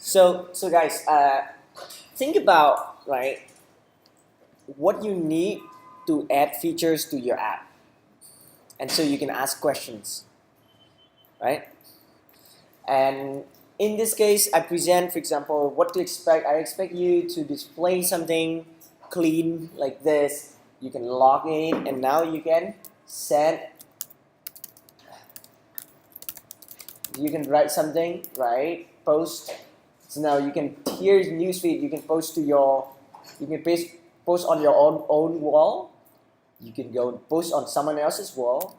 So guys, think about right what you need to add features to your app, and so you can ask questions, right? And in this case, I present, for example, what to expect. I expect you to display something clean like this. You can log in, and now you can set. You can write something, right? Post. So now you can here's newsfeed. You can post to your. You can post on your own wall. You can go post on someone else's wall,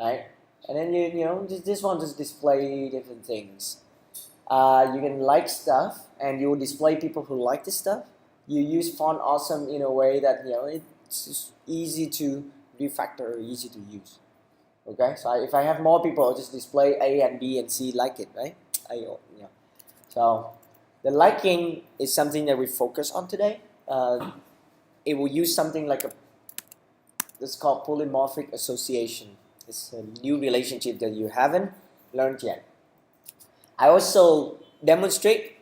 right? And then you know this one just display different things. You can like stuff, and you will display people who like this stuff. You use font awesome in a way that it's just easy to refactor, easy to use. Okay, so if I have more people, I'll just display A and B and C like it, right? Yeah. So the liking is something that we focus on today. It will use something like it's called polymorphic association. It's a new relationship that you haven't learned yet. I also demonstrate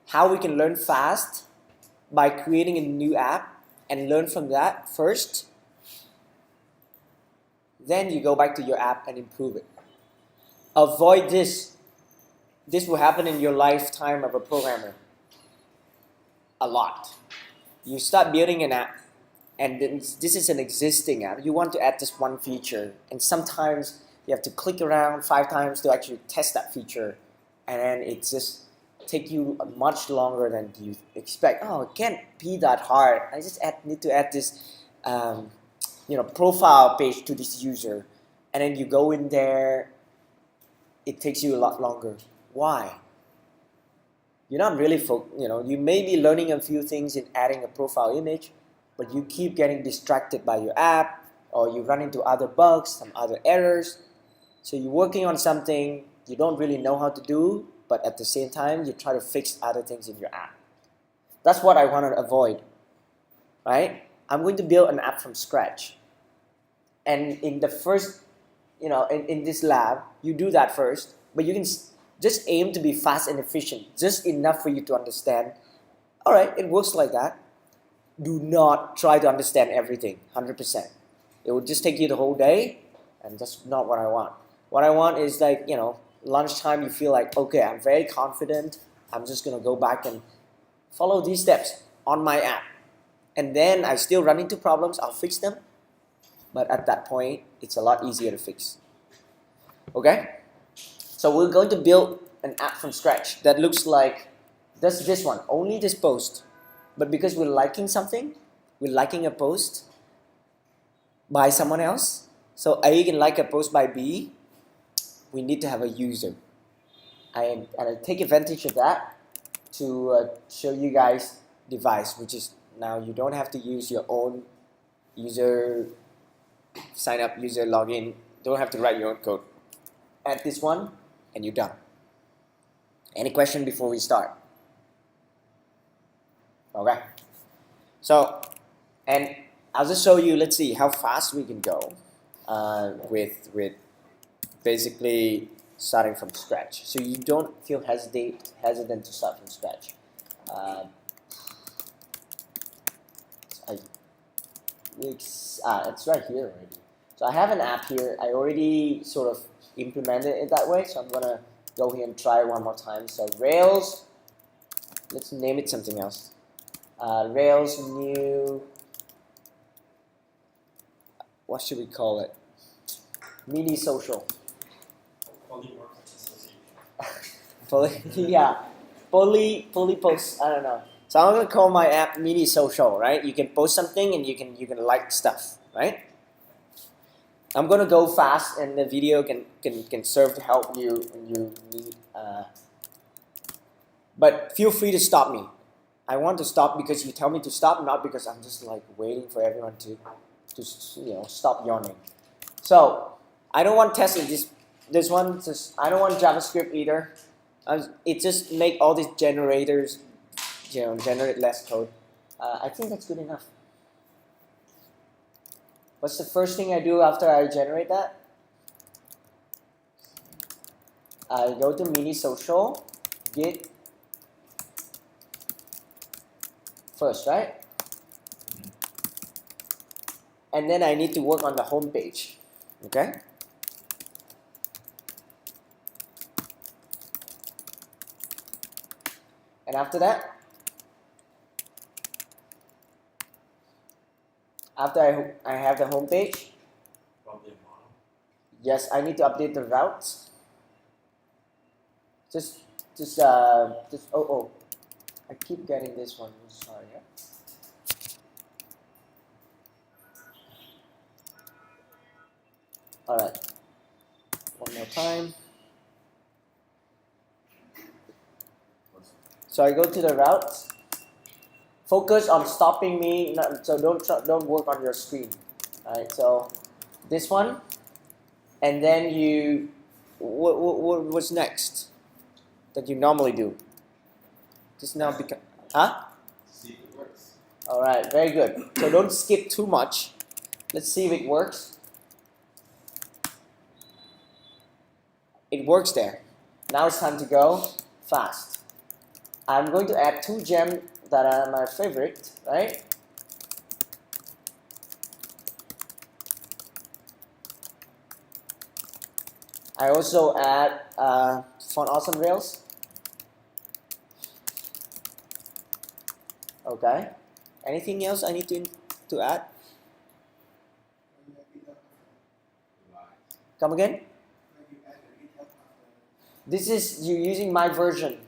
how we can learn fast by creating a new app and learn from that first. Then you go back to your app and improve it. Avoid this. This will happen in your lifetime of a programmer. A lot. You start building an app, and this is an existing app. You want to add this one feature, and sometimes you have to click around 5 times to actually test that feature, and then it just take you much longer than you expect. Oh, it can't be that hard. I just need to add this profile page to this user, and then you go in there. It takes you a lot longer. Why? You're not really you may be learning a few things in adding a profile image, but you keep getting distracted by your app, or you run into other bugs, some other errors. So you're working on something you don't really know how to do, but at the same time you try to fix other things in your app. That's what I want to avoid, right? I'm going to build an app from scratch, and in the first in this lab you do that first, but you can just aim to be fast and efficient, just enough for you to understand, all right, it works like that. Do not try to understand everything 100%. It will just take you the whole day, and that's not what I want. What I want is like, lunchtime you feel like, okay, I'm very confident, I'm just going to go back and follow these steps on my app. And then I still run into problems, I'll fix them. But at that point, it's a lot easier to fix. Okay? So we're going to build an app from scratch that looks like this one, only this post. But because we're liking something, we're liking a post by someone else. So A can like a post by B. We need to have a user. And I take advantage of that to show you guys device, which is now you don't have to use your own user, sign up user login. Don't have to write your own code. Add this one, and you're done. Any question before we start? Okay. So, and I'll just show you. Let's see how fast we can go with basically starting from scratch. So you don't feel hesitant to start from scratch. It's right here already. So I have an app here. I already sort of implemented it that way. So I'm gonna go here and try one more time. So Rails. Let's name it something else. Rails new. What should we call it? Mini social. Poly post. I don't know. So I'm gonna call my app Mini Social, right? You can post something and you can like stuff, right? I'm gonna go fast, and the video can serve to help you when you need. But feel free to stop me. I want to stop because you tell me to stop, not because I'm just like waiting for everyone to stop yawning. So I don't want testing this one. I don't want JavaScript either. It just make all these generators, generate less code. I think that's good enough. What's the first thing I do after I generate that? I go to mini social, git first, right? And then I need to work on the home page, okay? And after that, after I have the home page, yes, I need to update the routes. Just oh, I keep getting this one. Sorry. Yeah? All right. One more time. So I go to the routes. Focus on stopping me. So don't work on your screen. All right. So this one, and then you. What's next that you normally do? Just now become. Huh? See if it works. All right. Very good. So don't skip too much. Let's see if it works. It works there. Now it's time to go fast. I'm going to add 2 gems that are my favorite, right? I also add font awesome rails. Okay. Anything else I need to add? Come again? This is you using my version,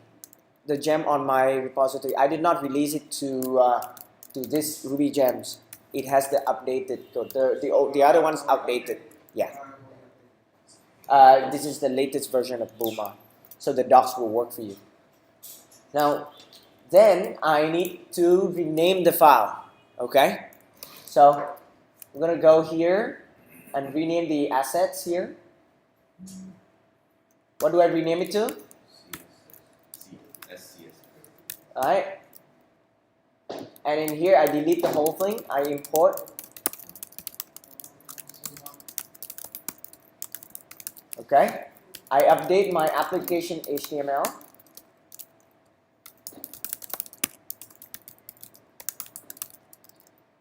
the gem on my repository. I did not release it to this Ruby gems. It has the updated. The other one's outdated. Yeah. This is the latest version of Boomer, so the docs will work for you. Now, then I need to rename the file. Okay. So I'm gonna go here and rename the assets here. What do I rename it to? Alright. And in here I delete the whole thing. I import. Okay. I update my application HTML.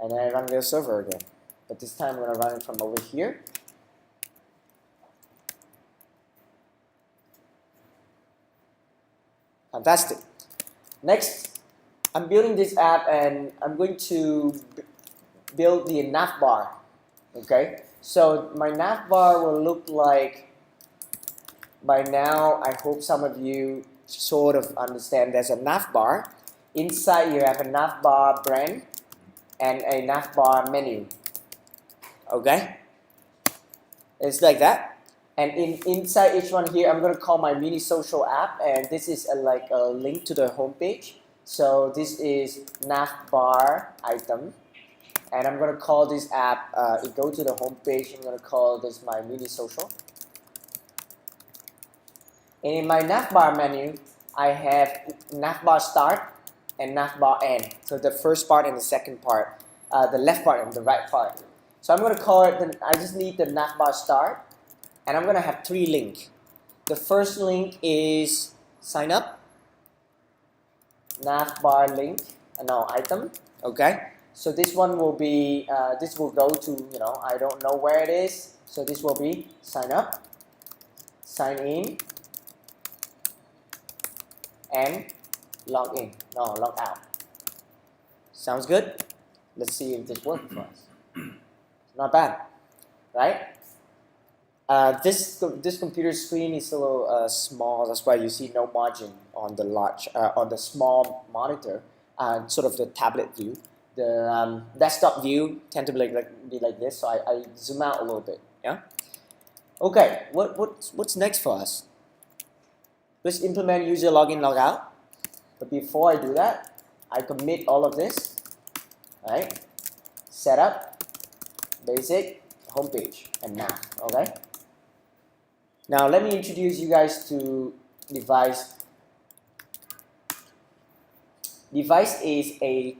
And then I run the server again. But this time I'm going to run it from over here. Fantastic. Next, I'm building this app and I'm going to build the navbar. Okay, so my navbar will look like, by now I hope some of you sort of understand there's a navbar. Inside you have a navbar brand and a navbar menu. Okay, it's like that. And inside each one here, I'm going to call my mini social app, and this is like a link to the home page. So this is navbar item, and I'm going to call this app. It goes to the home page. I'm going to call this my mini social. And in my navbar menu, I have navbar start and navbar end. So the first part and the second part, the left part and the right part. So I'm going to call it. I just need the navbar start. And I'm going to have 3 links. The first link is sign up, navbar link, item. Okay. So this one will be, this will go to, I don't know where it is. So this will be sign up, sign in, and log in. No, log out. Sounds good? Let's see if this works for us. Not bad, right? This computer screen is a little small. That's why you see no margin on the large on the small monitor. Sort of the tablet view. The desktop view tend to be like this. So I zoom out a little bit. Yeah. Okay. What's next for us? Let's implement user login logout. But before I do that, I commit all of this. All right. Setup, basic, homepage, and nav. Okay. Now let me introduce you guys to Device. Device is a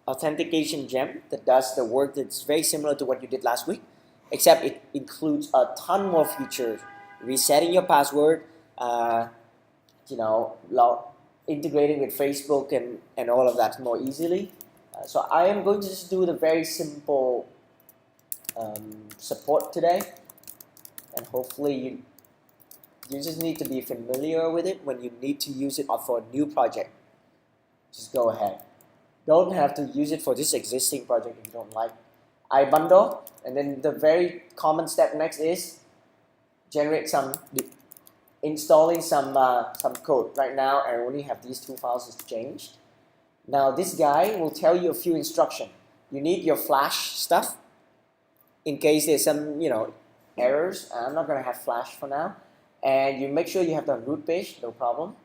authentication gem that does the work that's very similar to what you did last week, except it includes a ton more features. Resetting your password, you know, integrating with Facebook and all of that more easily. So I am going to just do the very simple support today, and hopefully you just need to be familiar with it when you need to use it for a new project. Just go ahead. Don't have to use it for this existing project if you don't like. I bundle, and then the very common step next is installing some code. Right now I only have these two files changed. Now this guy will tell you a few instructions. You need your Flash stuff in case there's some errors. I'm not gonna have Flash for now. And you make sure you have the root page, no problem.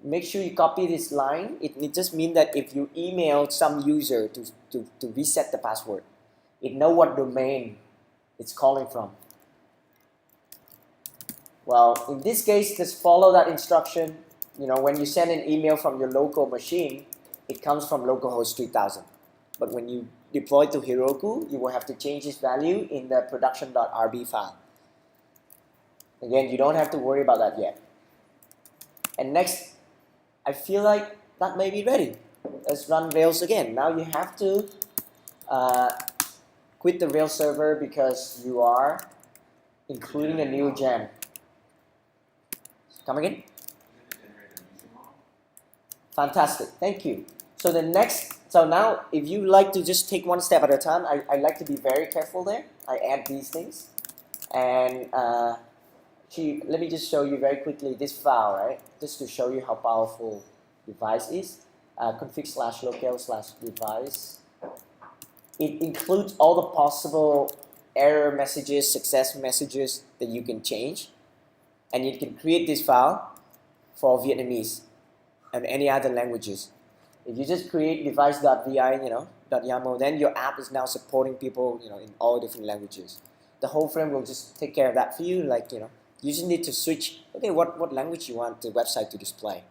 Make sure you copy this line. It just means that if you email some user to reset the password, it know what domain it's calling from. Well, in this case, just follow that instruction. When you send an email from your local machine, it comes from localhost 3000. But when you deploy to Heroku, you will have to change this value in the production.rb file. Again, you don't have to worry about that yet. And next, I feel like that may be ready. Let's run Rails again. Now you have to quit the Rails server because you are including a new gem. Come again? Fantastic, thank you. So now if you like to just take one step at a time, I like to be very careful there. I add these things. And let me just show you very quickly this file, right? Just to show you how powerful device is. Config/locale/device. It includes all the possible error messages, success messages that you can change. And you can create this file for Vietnamese and any other languages. If you just create device.vi, .yaml, then your app is now supporting people, in all different languages. The whole frame will just take care of that for you. You just need to switch. Okay, what language you want the website to display.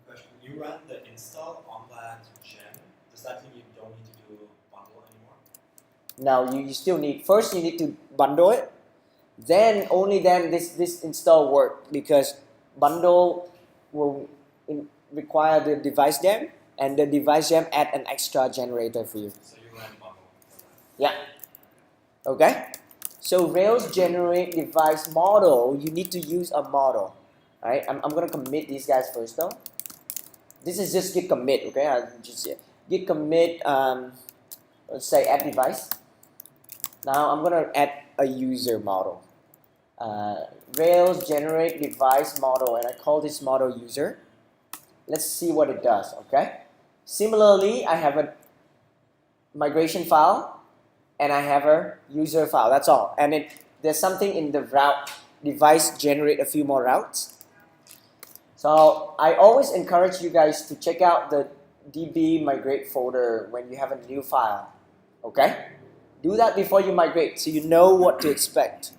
Question: you run the install on that gem. Does that mean you don't need to do bundle anymore? Now you still need. First, you need to bundle it. Then only then this install work, because bundle will require the device gem, and the device gem add an extra generator for you. So you run bundle for that. Yeah. Okay. So Rails generate device model. You need to use a model. Right. I'm gonna commit these guys first though. This is just git commit. Okay. I'll just git commit. Let's say add device. Now I'm gonna add a user model. Rails generate device model, and I call this model user. Let's see what it does. Okay. Similarly, I have a migration file and I have a user file. That's all. And there's something in the route device generate a few more routes. So I always encourage you guys to check out the db migrate folder when you have a new file. Okay. Do that before you migrate so you know what to expect.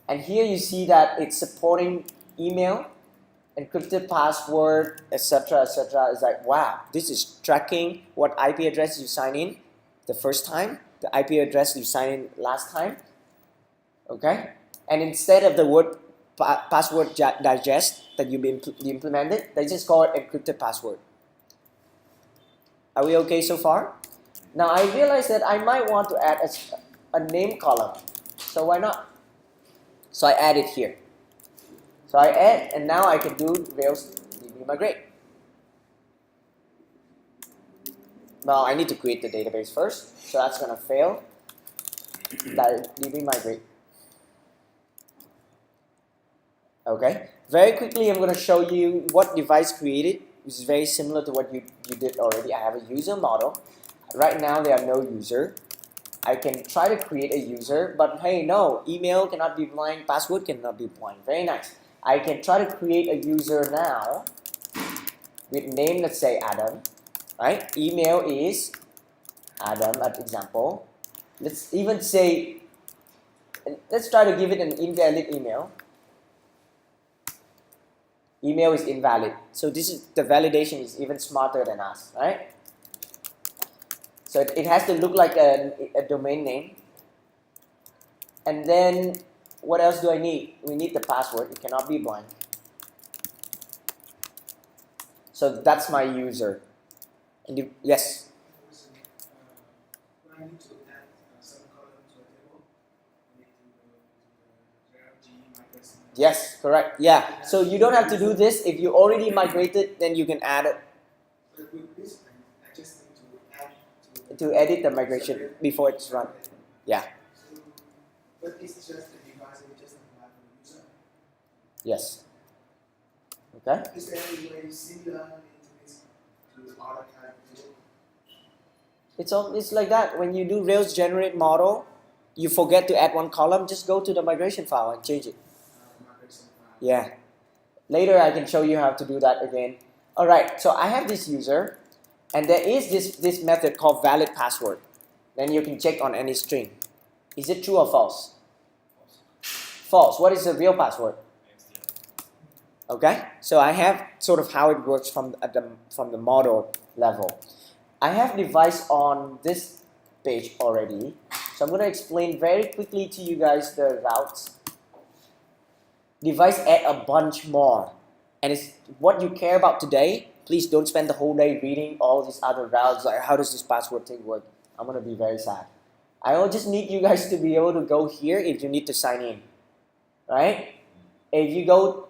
And here you see that it's supporting email, encrypted password, etc., etc. It's like, wow, this is tracking what IP address you sign in the first time, the IP address you signed in last time. Okay? And instead of the word password digest that you implemented, they just call it encrypted password. Are we okay so far? Now I realize that I might want to add a name column. So why not? So I add it here. So I add, and now I can do Rails db migrate. Now I need to create the database first, so that's gonna fail. db migrate. Okay. Very quickly, I'm gonna show you what device created, which is very similar to what you did already. I have a user model. Right now there are no user. I can try to create a user, but hey, no, email cannot be blind, password cannot be blind. Very nice. I can try to create a user now with name, let's say Adam, right? Email is Adam, as example. Let's even say, let's try to give it an invalid email. Email is invalid. So the validation is even smarter than us, right? So it has to look like a domain name. And then what else do I need? We need the password. It cannot be blind. So that's my user. And yes. When I need to add some column to a table, I need to go to the migration. Yes, correct. Yeah. So you don't have to do this. If you already migrated, then you can add it But with this, I just need to add to edit the migration before it's run. Yeah. So, but it's just a device, it doesn't apply for the user. Yes. Okay. Is there any way similar into this to other kind of table? It's like that. When you do Rails generate model, you forget to add one column, just go to the migration file and change it. Migration file. Yeah. Later I can show you how to do that again. Alright, so I have this user, and there is this method called valid password. Then you can check on any string. Is it true or false? False. What is the real password? Okay, so I have sort of how it works from the model level. I have device on this page already, so I'm going to explain very quickly to you guys the routes. Device add a bunch more, and it's what you care about today. Please don't spend the whole day reading all these other routes, like how does this password thing work. I'm going to be very sad. I will just need you guys to be able to go here if you need to sign in, right? If you go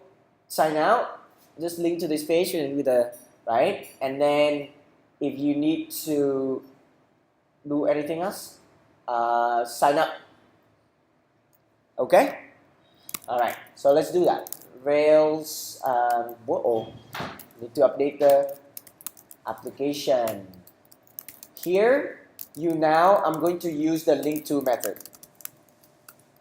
sign out, just link to this page and with the right, and then if you need to do anything else, sign up. Okay. All right. So let's do that. Rails. Need to update the application. Here, I'm going to use the link to method.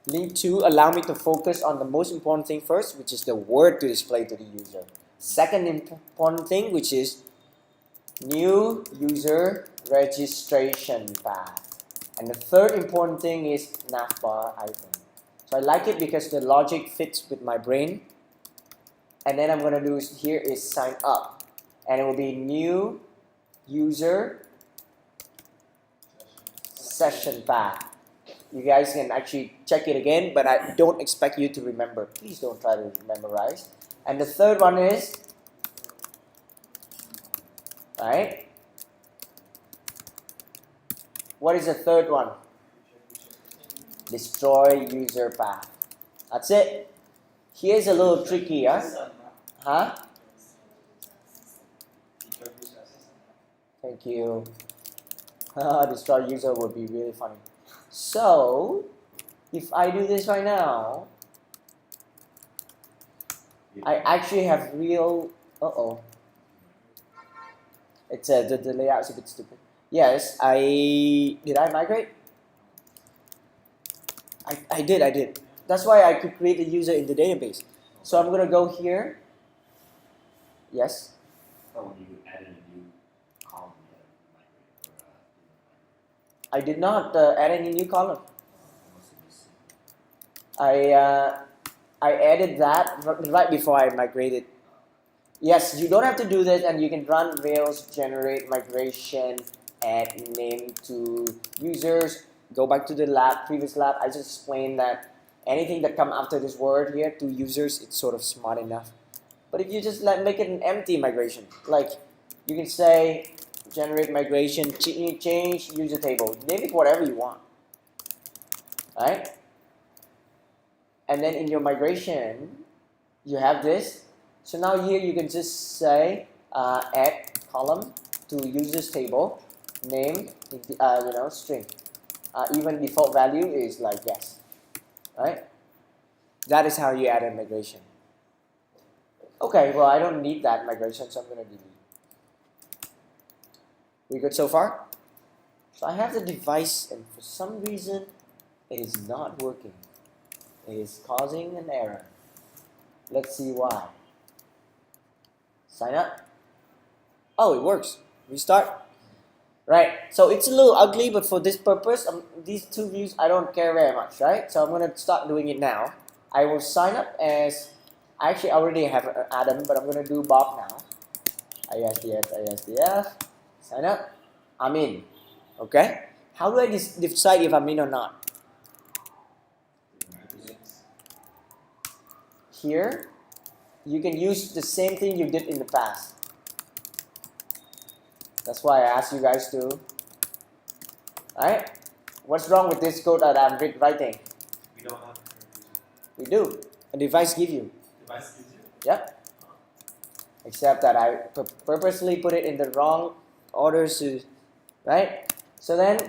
Link to allow me to focus on the most important thing first, which is the word to display to the user. Second important thing, which is new user registration path. And the third important thing is navbar item. So I like it because the logic fits with my brain. And then I'm going to do here is sign up. And it will be new user session path. You guys can actually check it again, but I don't expect you to remember. Please don't try to memorize. And the third one is, right? What is the third one? Destroy user path. That's it. Here's a little tricky, huh? Thank you. Destroy user would be really funny. So, if I do this right now, I actually have real. It's the layout is a bit stupid. Yes, did I migrate? I did. That's why I could create a user in the database. So I'm gonna go here. Yes. Oh, you added a new column. I did not add any new column. I added that right before I migrated. Yes, you don't have to do this, and you can run Rails generate migration, add name to users. Go back to the previous lab. I just explained that anything that come after this word here to users, it's sort of smart enough. But if you just make it an empty migration, like you can say generate migration, change user table, name it whatever you want, right? And then in your migration, you have this. So now here you can just say add column to users table, name, string. Even default value is like yes, right? That is how you add a migration. Okay, well I don't need that migration, so I'm going to delete. We good so far? So I have the device, and for some reason it is not working. It is causing an error. Let's see why. Sign up. Oh, it works. Restart. Right, so it's a little ugly, but for this purpose, these two views, I don't care very much, right? So I'm going to start doing it now. I will sign up as, I actually already have Adam, but I'm going to do Bob now. ISDF, sign up. I'm in. Okay? How do I decide if I'm in or not? Here, you can use the same thing you did in the past. That's why I asked you guys to. Right? What's wrong with this code that I'm writing? We don't have to. We do. A device give you. Device gives you. Yep. Except that I purposely put it in the wrong order, right? So then,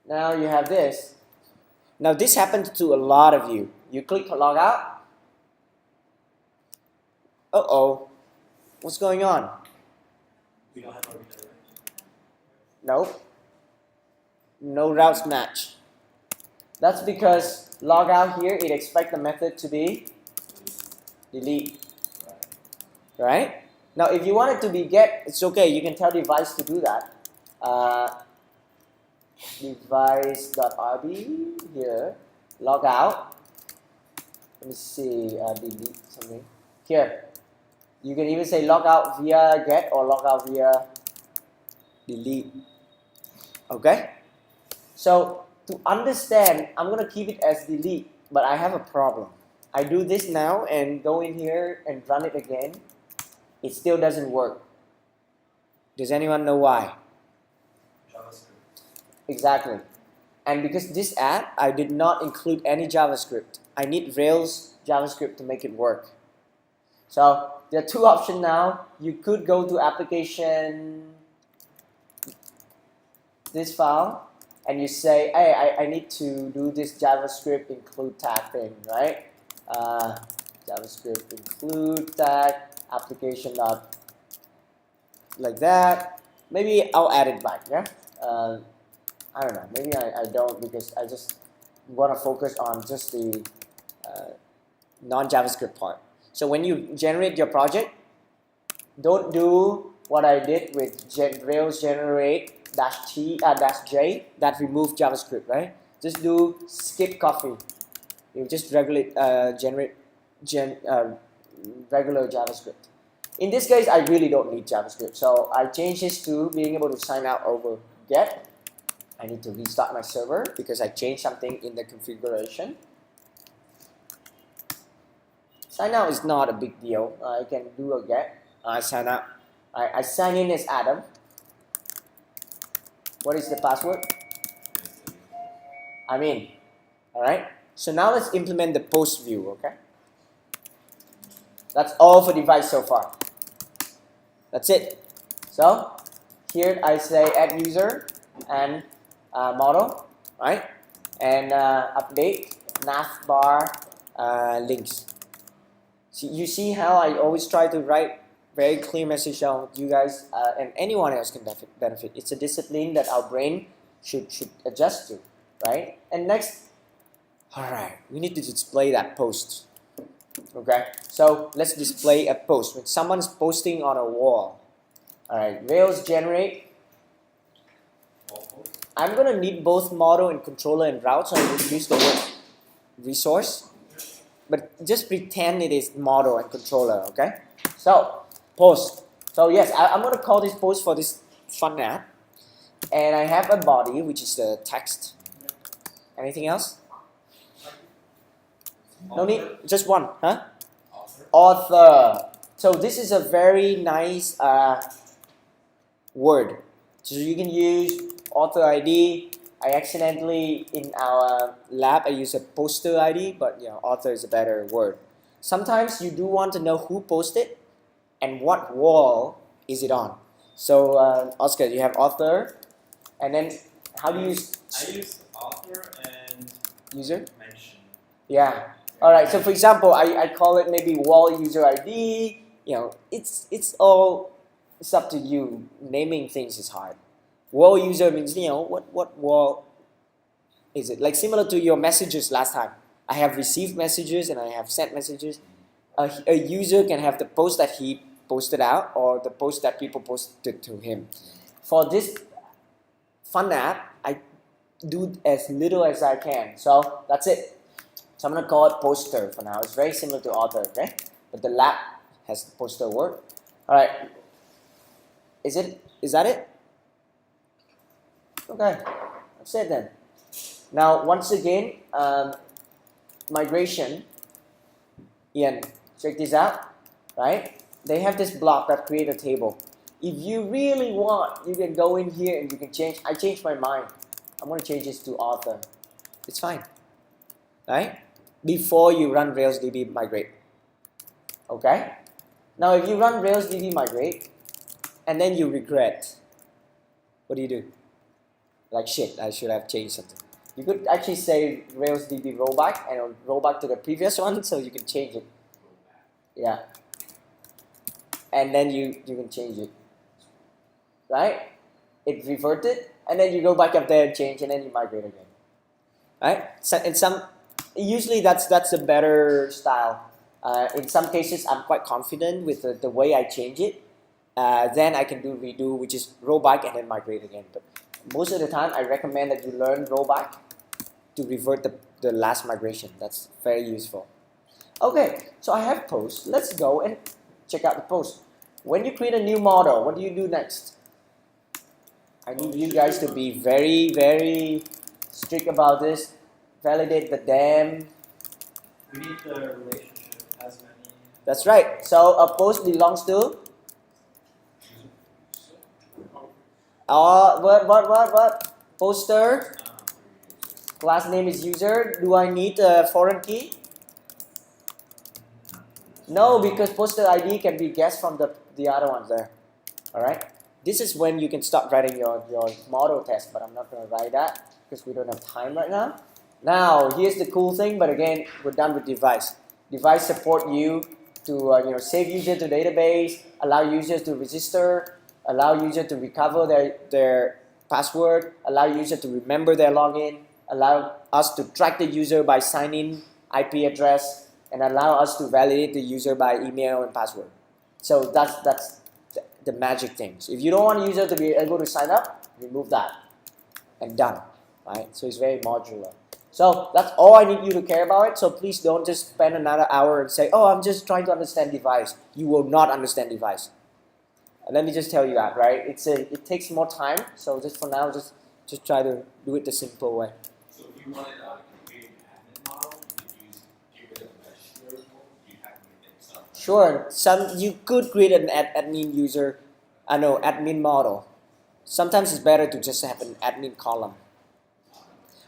now you have this. Now this happens to a lot of you. You click log out. Uh-oh. What's going on? We don't have a redirection. Nope. No routes match. That's because log out here, it expects the method to be delete. Right? Now if you want it to be get, it's okay. You can tell device to do that. Device.rb here, log out. Let me see, delete something. Here, you can even say log out via get or log out via delete. Okay? So to understand, I'm going to keep it as delete, but I have a problem. I do this now and go in here and run it again. It still doesn't work. Does anyone know why? JavaScript. Exactly. And because this app, I did not include any JavaScript. I need Rails JavaScript to make it work. So there are two options now. You could go to application, this file, and you say, hey, I need to do this JavaScript include tag thing, right? JavaScript include tag application dot like that. Maybe I'll add it back, yeah? I don't know, maybe I don't, because I just want to focus on just the non-JavaScript part. So when you generate your project, don't do what I did with Rails generate -j that remove JavaScript, right? Just do skip coffee. You just generate regular JavaScript. In this case, I really don't need JavaScript, so I change this to being able to sign out over get. I need to restart my server because I changed something in the configuration. Sign out is not a big deal. I can do a get. I sign out. I sign in as Adam. What is the password? I'm in. Alright? So now let's implement the post view, okay? That's all for device so far. That's it. So here I say add user and model, right? And update navbar links. So you see how I always try to write very clear message on you guys and anyone else can benefit. It's a discipline that our brain should adjust to, right? And next, all right, we need to display that post. Okay, so let's display a post. When someone's posting on a wall, all right, Rails generate. I'm gonna need both model and controller and route, so I will use the word resource. But just pretend it is model and controller, okay? So, post. So yes, I'm gonna call this post for this fun app. And I have a body, which is the text. Anything else? No need, just one, huh? Author. So this is a very nice word. So you can use author ID. I accidentally, in our lab, I use a poster ID, but author is a better word. Sometimes you do want to know who posted and what wall is it on. So Oscar, you have author, and then how do you use? I use author and user? mention. Yeah. All right. So for example, I call it maybe wall user ID. It's up to you. Naming things is hard. Wall user means what wall is it? Like similar to your messages last time. I have received messages and I have sent messages. A user can have the post that he posted out or the post that people posted to him. For this fun app, I do as little as I can. So that's it. So I'm gonna call it poster for now. It's very similar to author, okay? But the lab has the poster word. All right. Is that it? Okay, that's it then. Now, once again, migration. Ian, check this out, right? They have this block that create a table. If you really want, you can go in here and you can change. I changed my mind. I'm going to change this to author. It's fine, right? Before you run Rails DB migrate. Okay? Now if you run Rails DB migrate and then you regret, what do? Like shit, I should have changed something. You could actually say Rails DB rollback and it'll roll back to the previous one so you can change it. Yeah. And then you can change it. Right? It reverted and then you go back up there and change and then you migrate again. Right? So in some, usually that's a better style. In some cases, I'm quite confident with the way I change it. Then I can do redo, which is rollback and then migrate again. But most of the time, I recommend that you learn rollback to revert the last migration. That's very useful. Okay, so I have post. Let's go and check out the post. When you create a new model, what do you do next? I need you guys to be very, very strict about this. Validate the DEM. We need the relationship as many. That's right. So a post belongs to what? Poster. Class name is user. Do I need a foreign key? No, because poster ID can be guessed from the other ones there. All right. This is when you can start writing your model test, but I'm not going to write that because we don't have time right now. Now, here's the cool thing, but again, we're done with device. Device support you to save user to database, allow users to register, allow user to recover their password, allow user to remember their login, allow us to track the user by sign-in IP address, and allow us to validate the user by email and password. So that's the magic things. If you don't want a user to be able to sign up, remove that and done. Right? So it's very modular. So that's all I need you to care about it. So please don't just spend another hour and say, oh, I'm just trying to understand device. You will not understand device. And let me just tell you that, right? It takes more time. So just for now, just try to do it the simple way. So if you wanted to create an admin model, you could get rid of register, you have to make it yourself. Sure, you could create an admin model. Sometimes it's better to just have an admin column.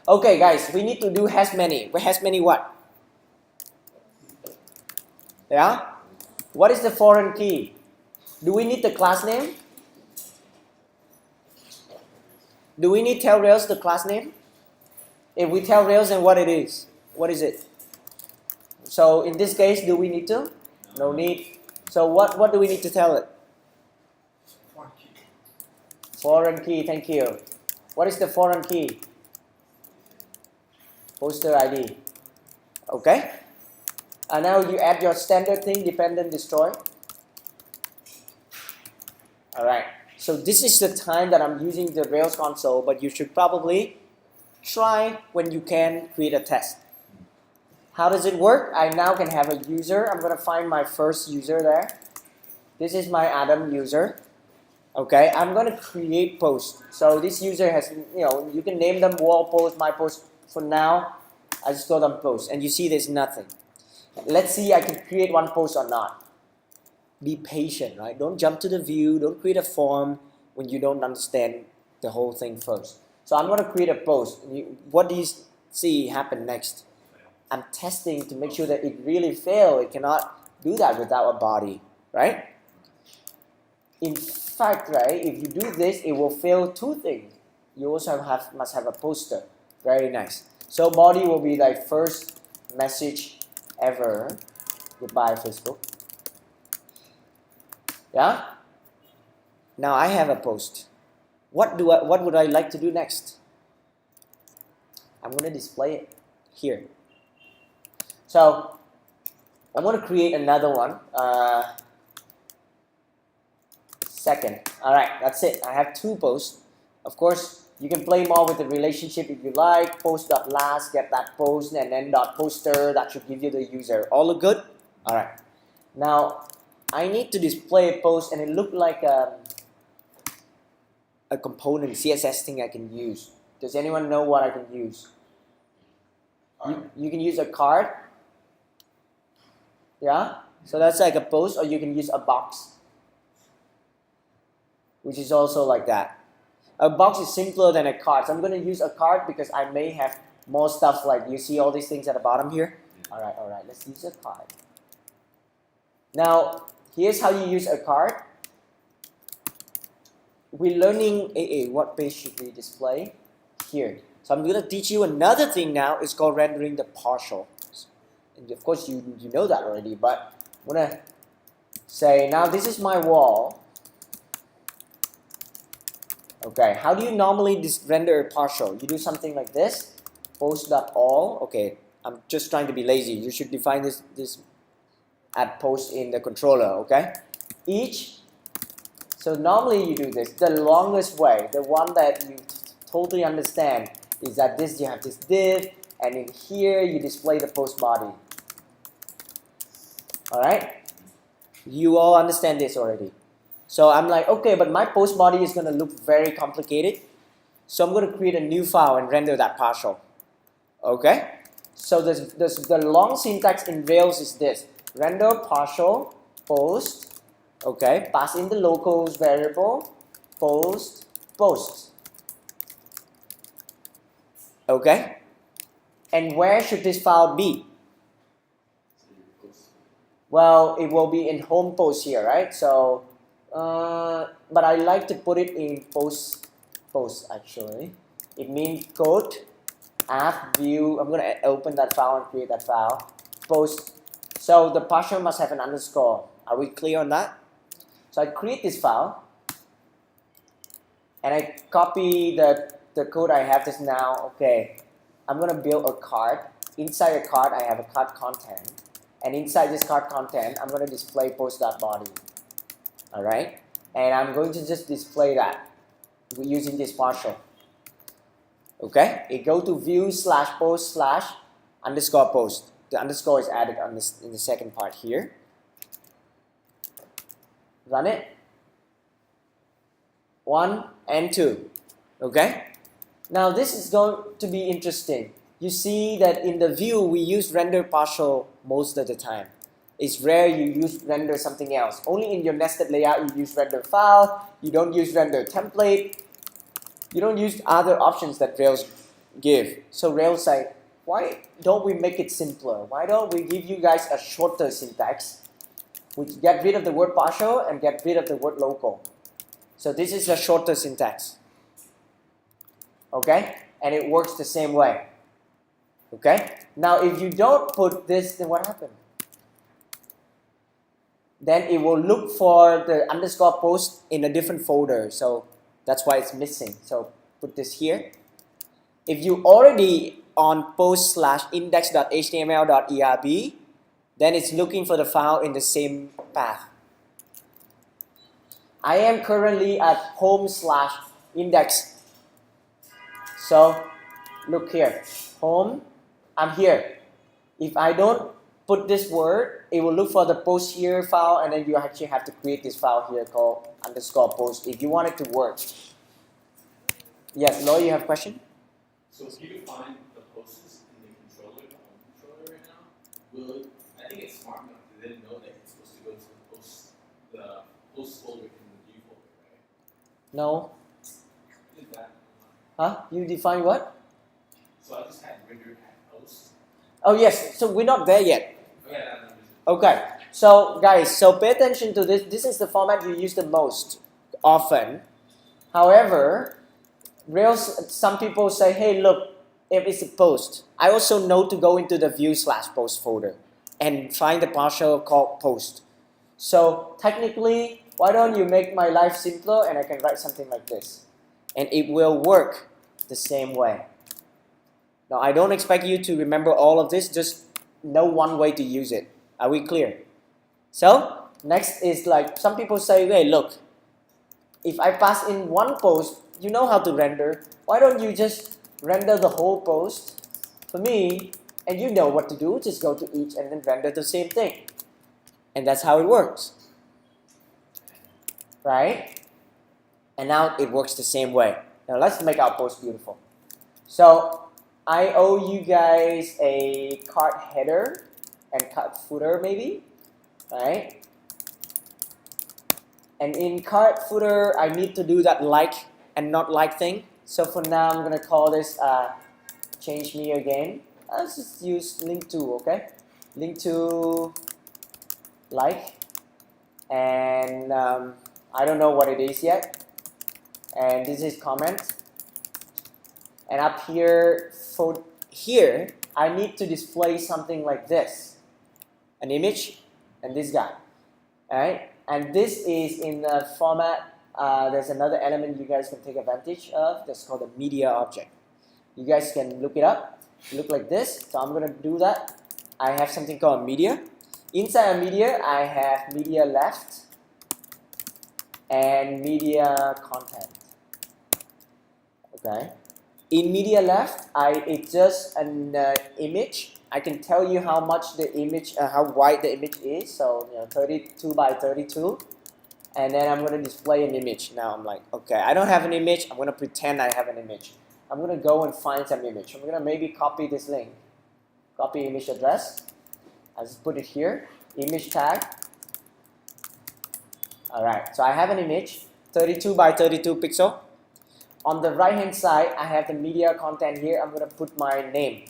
Okay, guys, we need to do has many. Has many what? Yeah? What is the foreign key? Do we need the class name? Do we need tell Rails the class name? If we tell Rails, then what it is? What is it? So in this case, do we need to? No need. So what do we need to tell it? Foreign key, thank you. What is the foreign key? Poster ID. Okay. And now you add your standard thing, dependent destroy. Alright. So this is the time that I'm using the Rails console, but you should probably try when you can create a test. How does it work? I now can have a user. I'm going to find my first user there. This is my Adam user. Okay, I'm going to create post. So this user has, you can name them wall post, my post. For now, I just call them post. And you see there's nothing. Let's see I can create one post or not. Be patient, right? Don't jump to the view. Don't create a form when you don't understand the whole thing first. So I'm going to create a post. What do you see happen next? I'm testing to make sure that it really fails. It cannot do that without a body, right? In fact, right, if you do this, it will fail two things. You also must have a poster. Very nice. So body will be like first message ever. Goodbye, Facebook. Yeah? Now I have a post. What would I like to do next? I'm going to display it here. So I'm going to create another one. Second. All right, that's it. I have two posts. Of course, you can play more with the relationship if you like. Post.last, get that post, and then .poster. That should give you the user. All look good? All right. Now, I need to display a post, and it looked like a component, CSS thing I can use. Does anyone know what I can use? You can use a card. Yeah? So that's like a post, or you can use a box. which is also like that. A box is simpler than a card. So I'm going to use a card because I may have more stuff like you see all these things at the bottom here. All right, let's use a card. Now, here's how you use a card. We're learning what page should we display? Here. So I'm going to teach you another thing now. It's called rendering the partial. And of course, you know that already, but I'm going to say, now this is my wall. Okay, how do you normally render a partial? You do something like this, post.all. Okay, I'm just trying to be lazy. You should define this at post in the controller, okay? Each, so normally you do this. The longest way, the one that you totally understand, is that this, you have this div, and in here you display the post body. Alright? You all understand this already. So I'm like, okay, but my post body is going to look very complicated. So I'm going to create a new file and render that partial. Okay? So the long syntax in Rails is this. Render partial post. Okay? Pass in the locals variable post. Okay? And where should this file be? Well, it will be in home post here, right? So but I like to put it in post actually. It means code app view. I'm gonna open that file and create that file. Post. So the partial must have an underscore. Are we clear on that? So I create this file and I copy the code I have just now. Okay, I'm gonna build a card. Inside a card, I have a card content, and inside this card content, I'm gonna display post.body. Alright, and I'm going to just display that using this partial. Okay, it go to view/post/_post. The underscore is added on this in the second part here. Run it. 1 and 2. Okay, now this is going to be interesting. You see that in the view we use render partial most of the time. It's rare you use render something else. Only in your nested layout you use render file. You don't use render template. You don't use other options that Rails give. So Rails say, why don't we make it simpler? Why don't we give you guys a shorter syntax? We get rid of the word partial and get rid of the word local. So this is a shorter syntax. Okay? And it works the same way. Okay? Now if you don't put this, then what happens? Then it will look for the underscore post in a different folder. So that's why it's missing. So put this here. If you already on post/index.html.erb, then it's looking for the file in the same path. I am currently at home/index. So look here, home, I'm here. If I don't put this word, it will look for the post here file, and then you actually have to create this file here called _post if you want it to work. Yes, Lloyd, you have a question? So if you define the posts in the controller, the home controller right now, I think it's smart enough to then know that it's supposed to go to the post folder in the view folder, right? No. Is that? Huh? You define what? So I just had rendered at post. Oh yes, so we're not there yet. Okay. Okay, so guys, so pay attention to this. This is the format you use the most often. However, Rails, some people say, hey, look, if it's a post, I also know to go into the view/post folder and find the partial called post. So technically, why don't you make my life simpler and I can write something like this. And it will work the same way. Now, I don't expect you to remember all of this, just know one way to use it. Are we clear? So, next is like, some people say, hey, look, if I pass in one post, you know how to render. Why don't you just render the whole post for me, and you know what to do, just go to each and then render the same thing. And that's how it works. Right? And now it works the same way. Now let's make our post beautiful. So I owe you guys a card header and card footer maybe, right? And in cart footer, I need to do that like and not like thing. So for now, I'm gonna call this change me again. Let's just use link to, okay? Link to like, and I don't know what it is yet. And this is comment. And up here, for here, I need to display something like this, an image, and this guy, all right? And this is in the format. There's another element you guys can take advantage of. That's called a media object. You guys can look it up. Look like this. So I'm gonna do that. I have something called media. Inside of media, I have media left and media content. Okay. In media left, it's just an image. I can tell you how much the image, how wide the image is. So 32 by 32, and then I'm going to display an image. Now I'm like, okay, I don't have an image. I'm going to pretend I have an image. I'm going to go and find some image. I'm going to maybe copy this link, copy image address. I'll just put it here. Image tag. All right. So I have an image, 32 by 32 pixel. On the right hand side, I have the media content here. I'm going to put my name.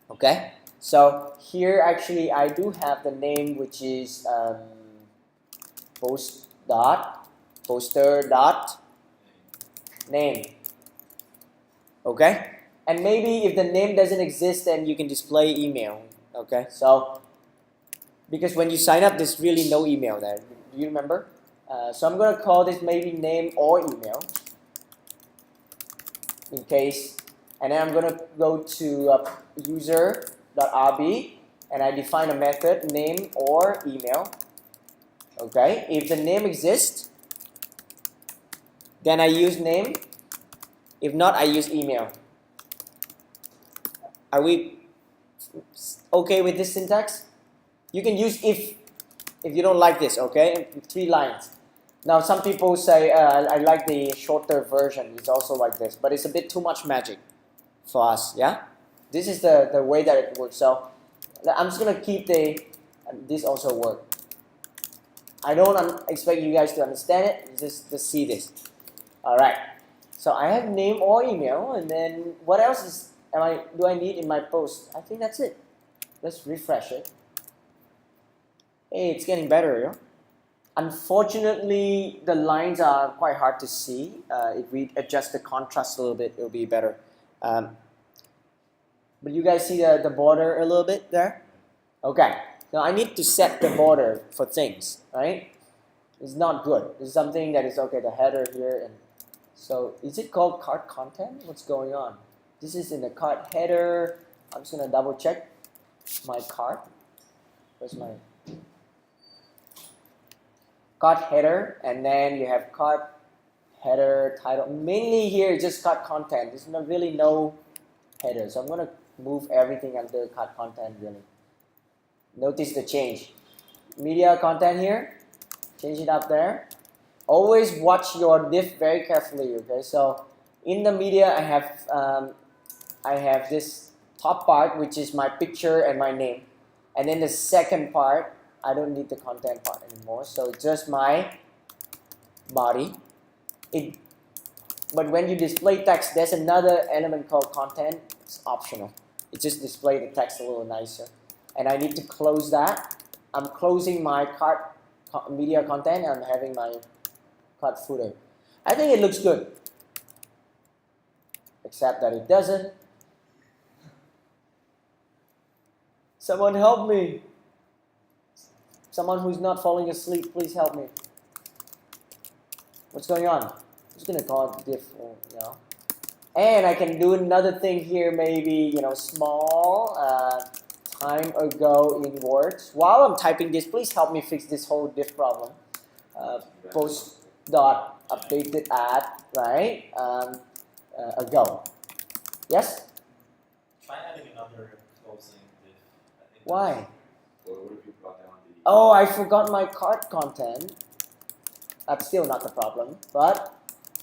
Okay, so here actually I do have the name, which is poster dot name. Okay, and maybe if the name doesn't exist, then you can display email. Okay, so because when you sign up, there's really no email there. Do you remember? So I'm going to call this maybe name or email. In case, and then I'm going to go to user.rb and I define a method name or email. Okay, if the name exists, then I use name. If not, I use email. Are we okay with this syntax? You can use if you don't like this. Okay, 3 lines. Now some people say I like the shorter version. It's also like this, but it's a bit too much magic for us. Yeah, this is the way that it works. So I'm just gonna keep this also work. I don't expect you guys to understand it. Just see this. All right. So I have name or email, and then what else do I need in my post? I think that's it. Let's refresh it. Hey, it's getting better, yeah? Unfortunately, the lines are quite hard to see. If we adjust the contrast a little bit, it'll be better. But you guys see the border a little bit there? Okay. Now I need to set the border for things, right? It's not good. It's something that is okay. The header here, and so is it called cart content? What's going on? This is in the cart header. I'm just gonna double check my cart. Where's my cart header? And then you have cart header title. Mainly here is just cart content. There's not really no header. So I'm gonna move everything under cart content really. Notice the change. Media content here. Change it up there. Always watch your diff very carefully. Okay. So in the media, I have this top part, which is my picture and my name, and then the second part, I don't need the content part anymore. So just my body. But when you display text, there's another element called content. It's optional. It just displays the text a little nicer. And I need to close that. I'm closing my cart media content and I'm having my cart footer. I think it looks good. Except that it doesn't. Someone help me. Someone who's not falling asleep, please help me. What's going on? I'm just gonna call it diff, And I can do another thing here, maybe, small, time ago in words. While I'm typing this, please help me fix this whole diff problem. Post dot updated at, right, ago. Yes? Try adding another closing diff. I think Why? Or what if you brought down the... Oh, I forgot my cart content. That's still not the problem, but,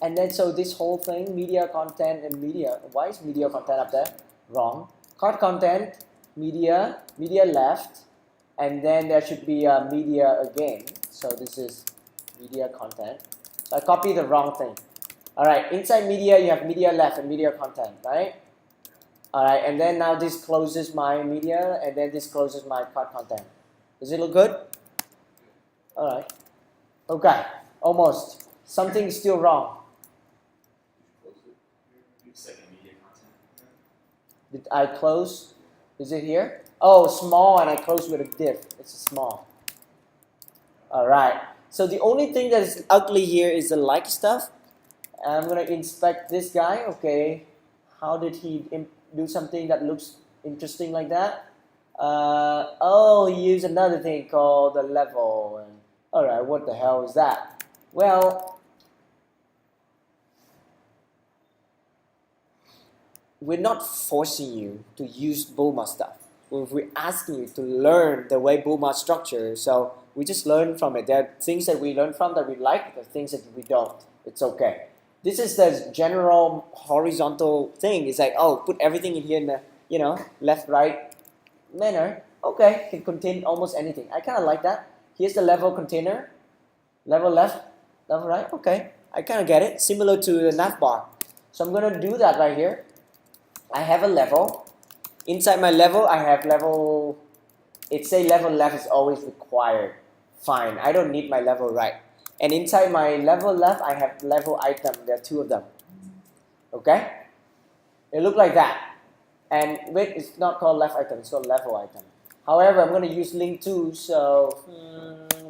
and then so this whole thing, media content and media, why is media content up there? Wrong. Cart content, media left, and then there should be media again. So this is media content. So I copied the wrong thing. All right, inside media you have media left and media content, right? All right, and then now this closes my media, and then this closes my cart content. Does it look good? All right. Okay, almost. Something's still wrong. Close it. Second media content. Did I close? Is it here? Oh, small, and I close with a div. It's a small. All right. So the only thing that is ugly here is the like stuff. I'm gonna inspect this guy. Okay, how did he do something that looks interesting like that? Oh, he used another thing called the level. And, all right, what the hell is that? Well, we're not forcing you to use Bulma stuff. We're asking you to learn the way Bulma structure. So we just learn from it. There are things that we learn from that we like, there are things that we don't. It's okay. This is the general horizontal thing. It's like, oh, put everything in here in the, left, right manner. Okay, can contain almost anything. I kind of like that. Here's the level container. Level left, level right. Okay, I kind of get it. Similar to the nav bar. So I'm going to do that right here. I have a level. Inside my level, I have level. It say level left is always required. Fine, I don't need my level right. And inside my level left, I have level item. There are two of them. Okay? It look like that. And wait, it's not called left item, it's called level item. However, I'm going to use link 2, so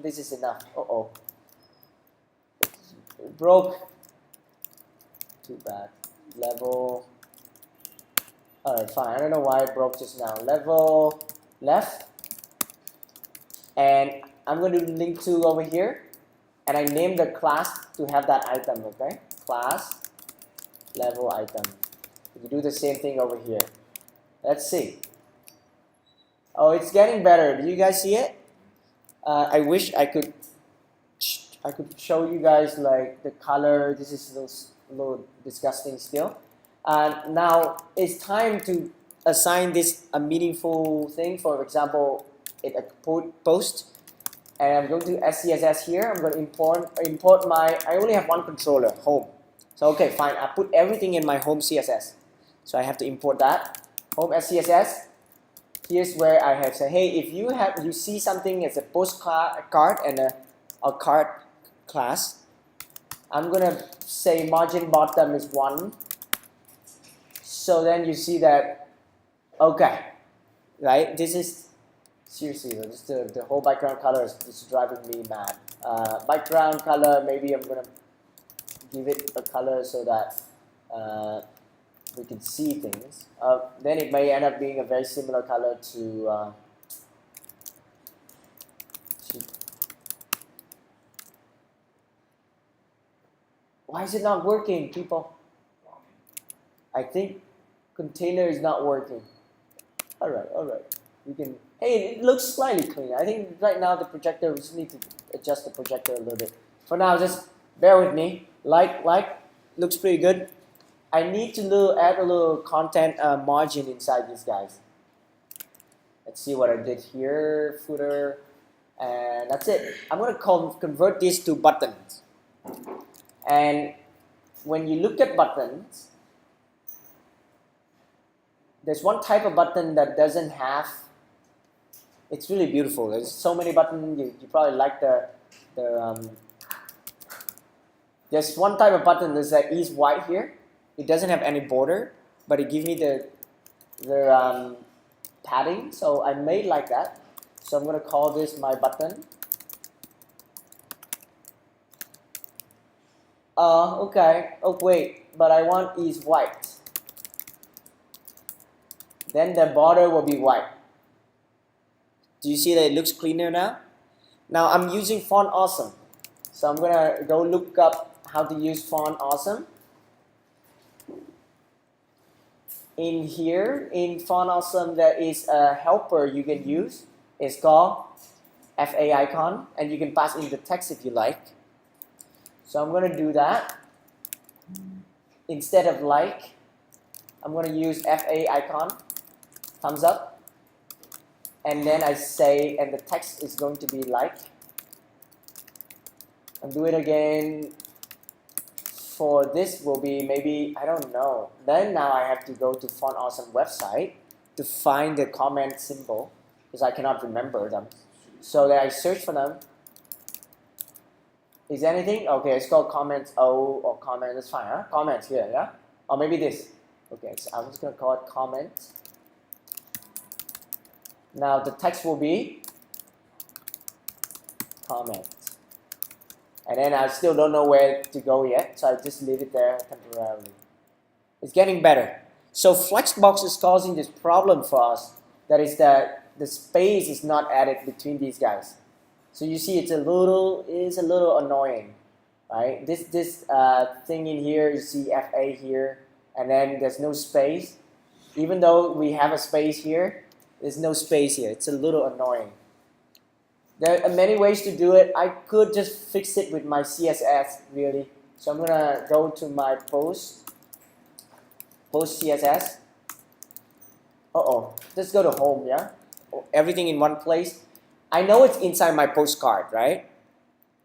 this is enough. Uh-oh. It broke. Too bad. Level. Alright, fine. I don't know why it broke just now. Level left. And I'm going to do link 2 over here. And I name the class to have that item, okay? Class, level item. We do the same thing over here. Let's see. Oh, it's getting better. Do you guys see it? I wish I could show you guys like the color. This is a little disgusting still. Now it's time to assign this a meaningful thing. For example, a post. And I'm going to SCSS here. I'm going to import my. I only have one controller, home. So okay, fine. I put everything in my home CSS. So I have to import that. Home SCSS. Here's where I have said, hey, if you see something as a post card and a card class, I'm gonna say margin bottom is 1. So then you see that, okay, right? This is seriously, just the whole background color is just driving me mad. Background color, maybe I'm gonna give it a color so that we can see things. Then it may end up being a very similar color to why is it not working, people? I think container is not working. All right. We can. Hey, it looks slightly cleaner. I think right now the projector, we just need to adjust the projector a little bit. For now, just bear with me. Like, looks pretty good. I need to add a little content margin inside these guys. Let's see what I did here. Footer, and that's it. I'm going to convert these to buttons. And when you look at buttons, there's one type of button that doesn't have. It's really beautiful. There's so many buttons. You probably like there's one type of button that is white here. It doesn't have any border, but it gives me the padding. So I made like that. So I'm gonna call this my button. Okay. Oh wait, but I want is white. Then the border will be white. Do you see that it looks cleaner now? Now I'm using Font Awesome. So I'm gonna go look up how to use Font Awesome. In here, in Font Awesome, there is a helper you can use. It's called FA icon, and you can pass in the text if you like. So I'm gonna do that. Instead of like, I'm gonna use FA icon, thumbs up. And then I say, and the text is going to be like. and do it again. For this will be maybe, I don't know. Then now I have to go to Font Awesome website to find the comment symbol because I cannot remember them. So then I search for them. Is there anything? Okay, it's called comments O or comment. That's fine, huh? Comments here, yeah? Or maybe this. Okay, so I'm just gonna call it comment. Now the text will be comment. And then I still don't know where to go yet, so I just leave it there temporarily. It's getting better. So Flexbox is causing this problem for us. That is that the space is not added between these guys. So you see, it's a little annoying, right? This thing in here, you see FA here, and then there's no space. Even though we have a space here, there's no space here. It's a little annoying. There are many ways to do it. I could just fix it with my CSS, really. So I'm gonna go to my post CSS. Let's go to home, yeah? Everything in one place. I know it's inside my postcard, right?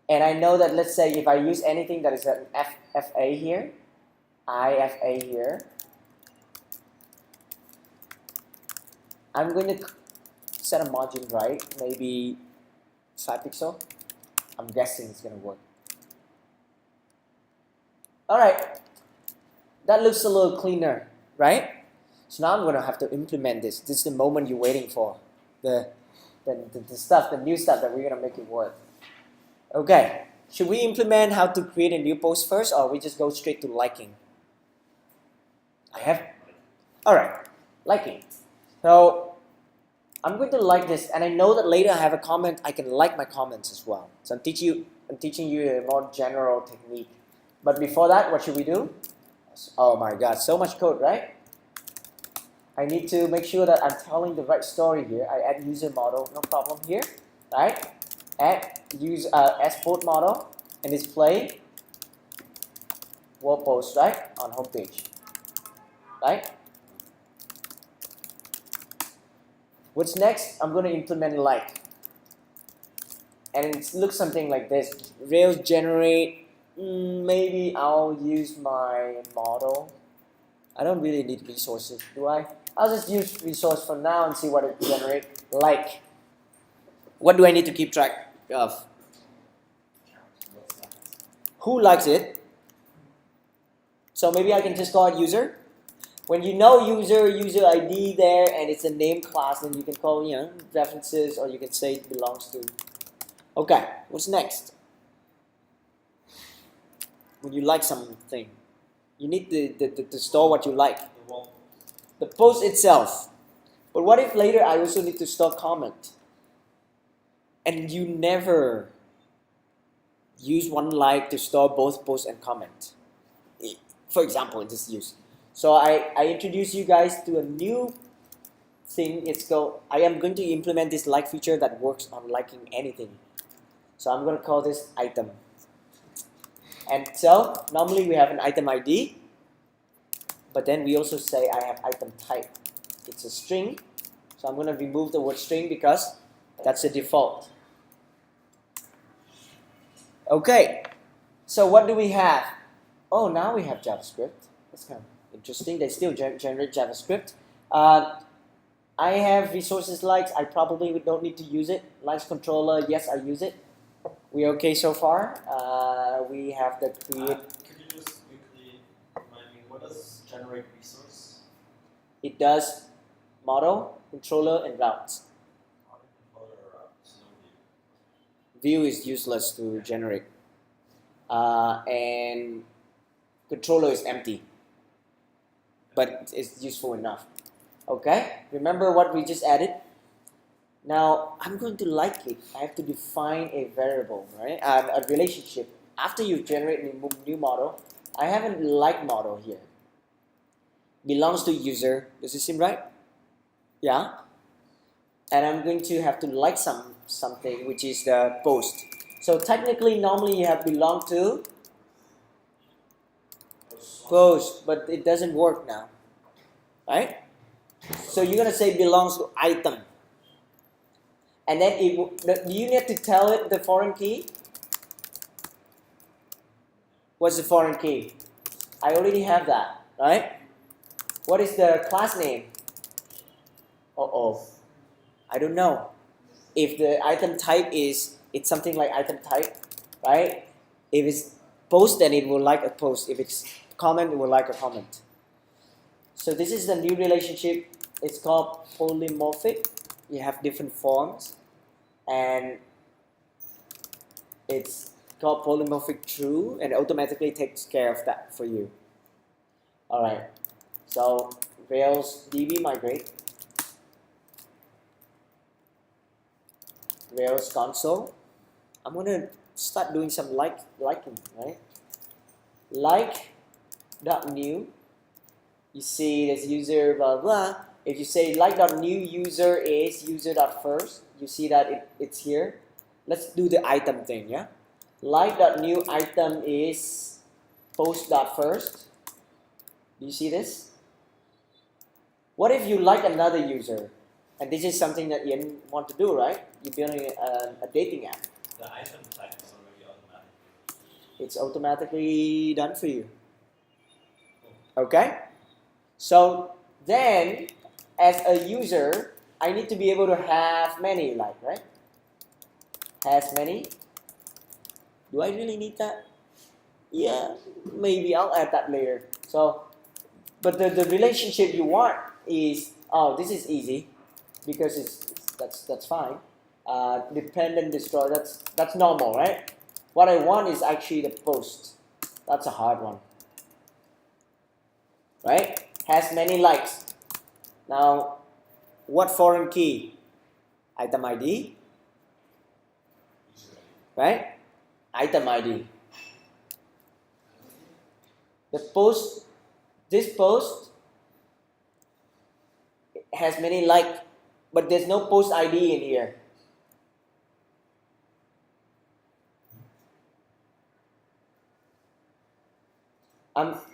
And I know that, let's say, if I use anything that is an FA here, IFA here, I'm going to set a margin right, maybe 5 pixels. I'm guessing it's going to work. All right, that looks a little cleaner, right? So now I'm going to have to implement this. This is the moment you're waiting for. The new stuff that we're going to make it work. Okay, should we implement how to create a new post first, or we just go straight to liking? All right, liking. So I'm going to like this, and I know that later I have a comment. I can like my comments as well. So I'm teaching you a more general technique. But before that, what should we do? Oh my God, so much code, right? I need to make sure that I'm telling the right story here. I add user model, no problem here, right? Add use export model and display wall post, right, on home page, right? What's next? I'm going to implement like, and it looks something like this. Rails generate. Maybe I'll use my model. I don't really need resources, do I? I'll just use resource for now and see what it generates. Like, what do I need to keep track of? Who likes it? So maybe I can just call it user. When you know user ID there, and it's a name class, then you can call, references, or you can say it belongs to. Okay, what's next? When you like something, you need to store what you like. The post itself. But what if later I also need to store comment? And you never use one like to store both post and comment. For example, in this use. So I introduce you guys to a new thing. It's called, I am going to implement this like feature that works on liking anything. So I'm going to call this item. And so normally we have an item ID. But then we also say I have item type. It's a string. So I'm going to remove the word string because that's the default. Okay. So what do we have? Oh, now we have JavaScript. That's kind of interesting. They still generate JavaScript. I have resources likes. I probably don't need to use it. Likes controller. Yes, I use it. We okay so far? We have the create. Could you just quickly remind me, what does generate resource? It does model, controller, and routes. Model, controller, routes, no View is useless to generate. And controller is empty. But it's useful enough. Okay? Remember what we just added? Now, I'm going to like it. I have to define a variable, right? A relationship. After you generate a new model, I have a like model here. Belongs to user. Does it seem right? Yeah? And I'm going to have to like something, which is the post. So technically, normally you have belong to post, but it doesn't work now. Right? So you're going to say belongs to item. And then do you need to tell it the foreign key? What's the foreign key? I already have that, right? What is the class name? I don't know. If the item type it's something like item type, right? If it's post, then it will like a post. If it's comment, it will like a comment. So this is the new relationship. It's called polymorphic. You have different forms, and it's called polymorphic true, and automatically takes care of that for you. All right. So Rails DB migrate, Rails console. I'm gonna start doing some liking, right? Like dot new. You see there's user blah blah. If you say like dot new user is user dot first, you see that it's here. Let's do the item thing, yeah. Like dot new item is post dot first. Do you see this? What if you like another user? And this is something that you want to do, right? You're building a dating app. The item type is already automatic. It's automatically done for you. Okay? So then, as a user, I need to be able to have many, like, right? Has many. Do I really need that? Yeah, maybe I'll add that later. So, but the relationship you want is, oh, this is easy because that's fine. Dependent destroy, that's normal, right? What I want is actually the post. That's a hard one, right? Has many likes. Now, what foreign key? Item ID, right? Item ID. The post, this post has many likes, but there's no post ID in here.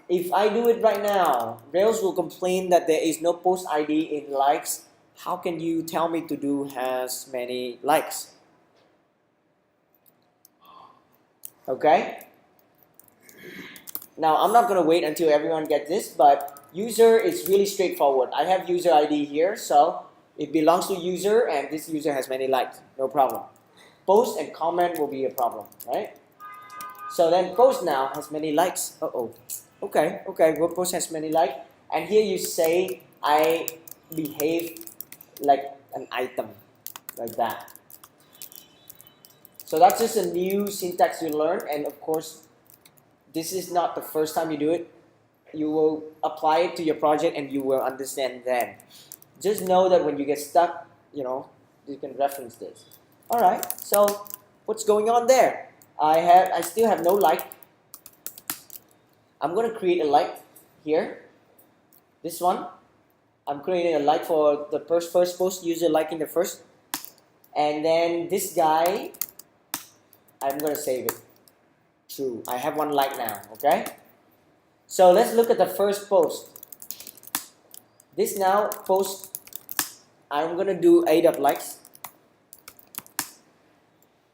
If I do it right now, Rails will complain that there is no post ID in likes. How can you tell me to do has many likes? Okay? Now, I'm not going to wait until everyone gets this, but user is really straightforward. I have user ID here, so it belongs to user, and this user has many likes. No problem. Post and comment will be a problem, right? So then post now has many likes. Okay, well, post has many likes. And here you say, I behave like an item, like that. So that's just a new syntax you learn, and of course, this is not the first time you do it. You will apply it to your project and you will understand then. Just know that when you get stuck, you can reference this. Alright, so what's going on there? I still have no like. I'm going to create a like here. This one. I'm creating a like for the first post, user liking the first. And then this guy, I'm going to save it. True. I have one like now, okay? So let's look at the first post. This now post, I'm going to do a.likes.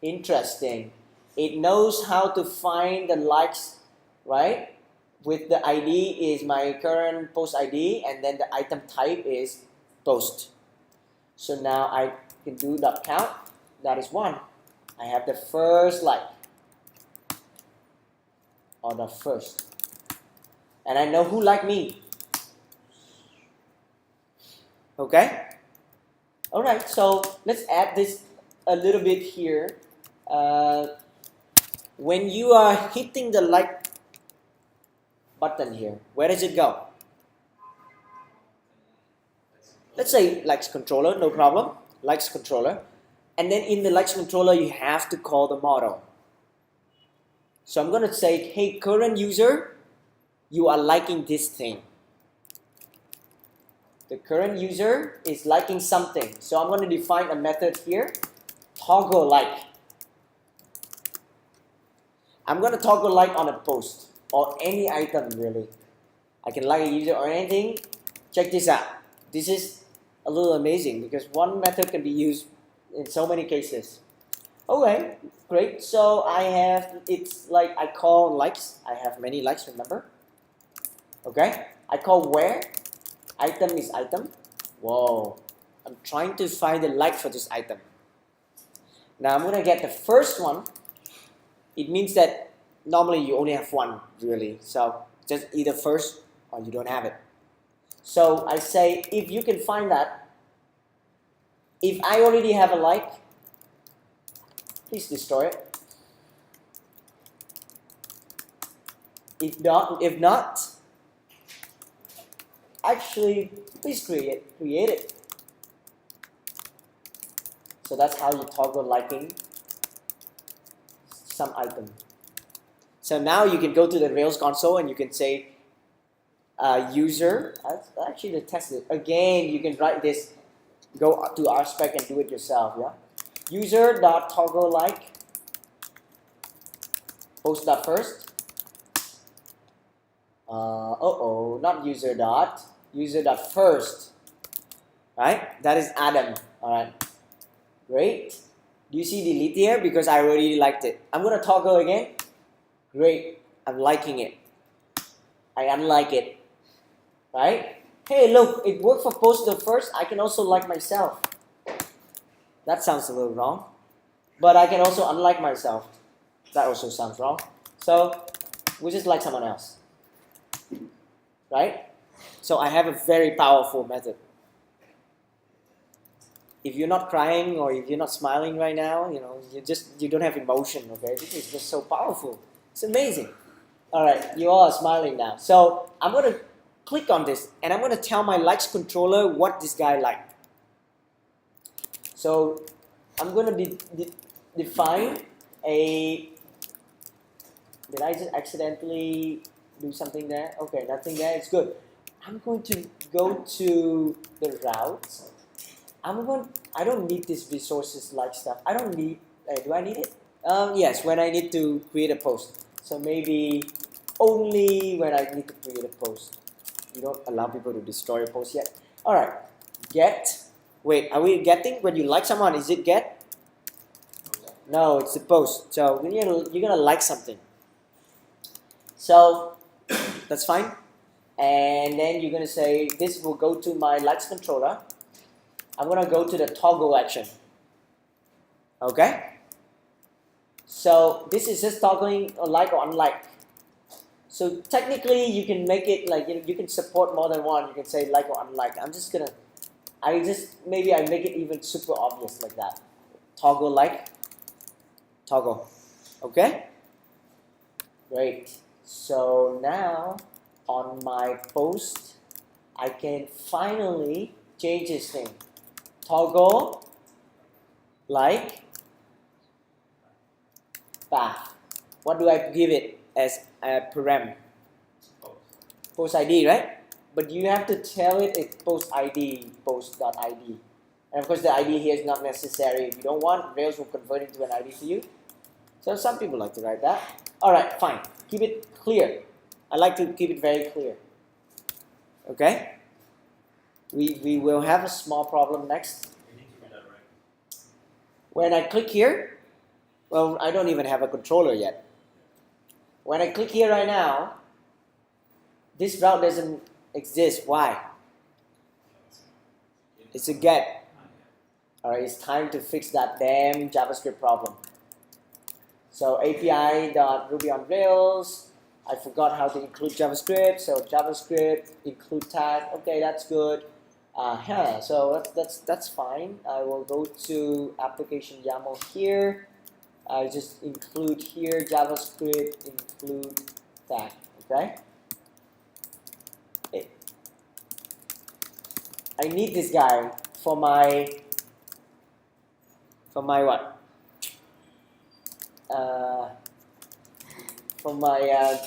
Interesting. It knows how to find the likes, right? With the ID is my current post ID, and then the item type is post. So now I can do .count. That is 1. I have the first like, or the first. And I know who liked me. Okay? Alright, so let's add this a little bit here. When you are hitting the like button here, where does it go? Let's say likes controller, no problem. Likes controller. And then in the likes controller, you have to call the model. So I'm going to say, hey, current user, you are liking this thing. The current user is liking something. So I'm going to define a method here, toggle like. I'm going to toggle like on a post or any item really. I can like a user or anything. Check this out. This is a little amazing because one method can be used in so many cases. Okay, great. So I have, it's like I call likes. I have many likes, remember? Okay, I call where. Item is item. Whoa, I'm trying to find the like for this item. Now I'm gonna get the first one. It means that normally you only have one, really. So just either first or you don't have it. So I say, if you can find that, if I already have a like, please destroy it. If not, actually, please create it. So that's how you toggle liking some item. So now you can go to the Rails console and you can say user. Actually, to test it again, you can write this. Go to RSpec and do it yourself. Yeah. User.toggle like post.first. Not user.first. Right? That is Adam. All right. Great. Do you see delete here? Because I already liked it. I'm gonna toggle again. Great. I'm liking it. I unlike it. Right? Hey, look, it worked for post.first. I can also like myself. That sounds a little wrong. But I can also unlike myself. That also sounds wrong. So we just like someone else. Right? So I have a very powerful method. If you're not crying or if you're not smiling right now, you don't have emotion, okay? This is just so powerful. It's amazing. All right, you all are smiling now. So I'm going to click on this and I'm going to tell my likes controller what this guy liked. So I'm going to define a, did I just accidentally do something there? Okay, nothing there, it's good. I'm going to go to the routes. I don't need this resources like stuff. I don't need, do I need it? Yes, when I need to create a post. So maybe only when I need to create a post. You don't allow people to destroy a post yet. All right, get. Wait, are we getting when you like someone? Is it get? No, it's the post. So you're gonna like something. So that's fine. And then you're gonna say this will go to my likes controller. I'm gonna go to the toggle action. Okay? So this is just toggling a like or unlike. So technically you can make it like you can support more than one. You can say like or unlike. Maybe I make it even super obvious like that. Toggle like, toggle. Okay? Great. So now on my post, I can finally change this thing. Toggle like path. What do I give it as a param? Post ID, right? But you have to tell it it's post ID, post.id. And of course the ID here is not necessary. If you don't want, Rails will convert it to an ID for you. So some people like to write that. Alright, fine. Keep it clear. I like to keep it very clear. Okay? We will have a small problem next. We need to redirect. When I click here, well, I don't even have a controller yet. When I click here right now, this route doesn't exist. Why? It's a get. Alright, it's time to fix that damn JavaScript problem. So API.Ruby on Rails. I forgot how to include JavaScript. So JavaScript include tag. Okay, that's good. So that's fine. I will go to application YAML here. I just include here JavaScript include tag. Okay. I need this guy for my what? For my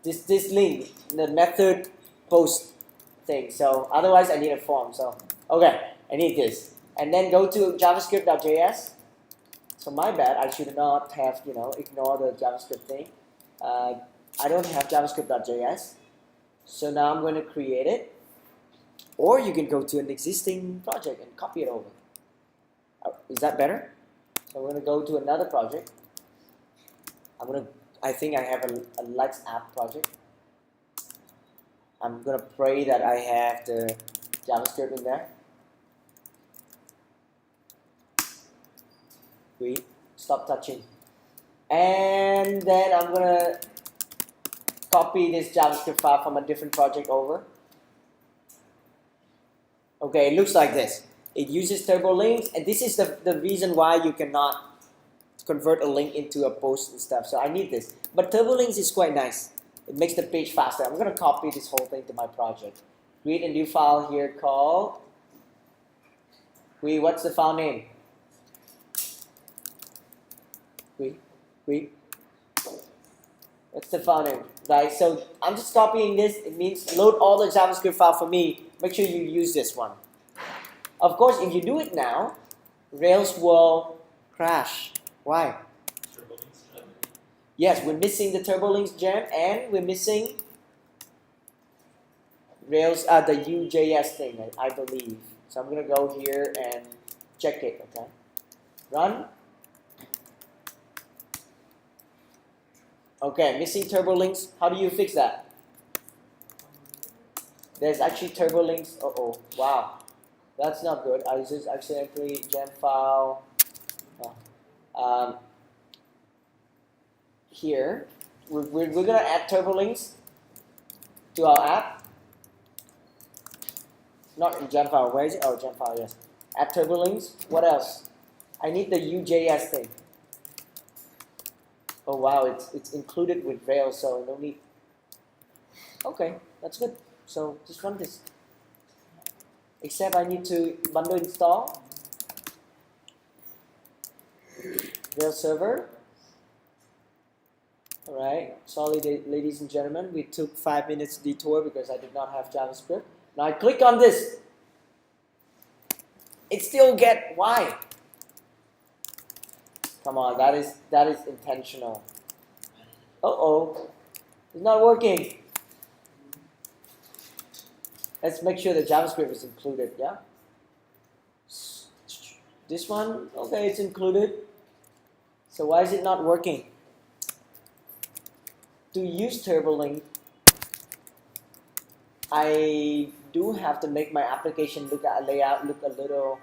this link, the method post thing. So otherwise I need a form. So okay, I need this. And then go to javascript.js. So my bad, I should not have, ignore the JavaScript thing. I don't have javascript.js. So now I'm going to create it. Or you can go to an existing project and copy it over. Is that better? So we're gonna go to another project. I think I have a Lex app project. I'm gonna pray that I have the JavaScript in there. Wait, stop touching. And then I'm gonna copy this JavaScript file from a different project over. Okay, it looks like this. It uses turbo links, and this is the reason why you cannot convert a link into a post and stuff. So I need this. But turbo links is quite nice. It makes the page faster. I'm gonna copy this whole thing to my project. Create a new file here called. What's the file name? What's the file name? Right, so I'm just copying this. It means load all the JavaScript file for me. Make sure you use this one. Of course, if you do it now, Rails will crash. Why? Yes, we're missing the TurboLinks gem, and we're missing Rails, the UJS thing, I believe. So I'm gonna go here and check it. Okay, run. Okay, missing TurboLinks. How do you fix that? There's actually TurboLinks. Wow, that's not good. I just accidentally gem file. Here, we're gonna add TurboLinks to our app. Not in gem file. Where is it? Oh, gem file. Yes. Add TurboLinks. What else? I need the UJS thing. Oh wow, it's included with Rails, so no need. Okay, that's good. So just run this. Except I need to bundle install Rails server. Alright, sorry ladies and gentlemen, we took 5 minutes detour because I did not have JavaScript. Now I click on this. It still why? Come on, that is intentional. It's not working. Let's make sure the JavaScript is included, yeah? This one, okay, it's included. So why is it not working? To use TurboLink, I do have to make my application layout look a little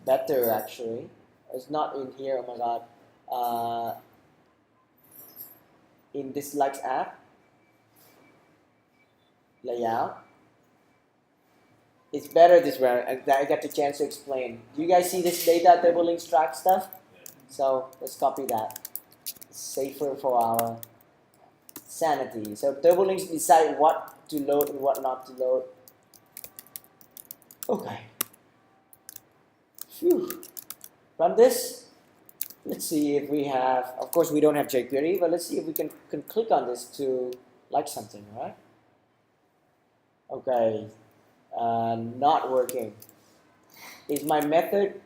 better actually. It's not in here, oh my god. In this Lex app, layout. It's better this way. I got the chance to explain. Do you guys see this data TurboLinks track stuff? So let's copy that. It's safer for our sanity. So TurboLinks decide what to load and what not to load. Okay. Phew. Run this. Let's see if we have, of course we don't have jQuery, but let's see if we can click on this to like something, right? Okay, not working. Is my method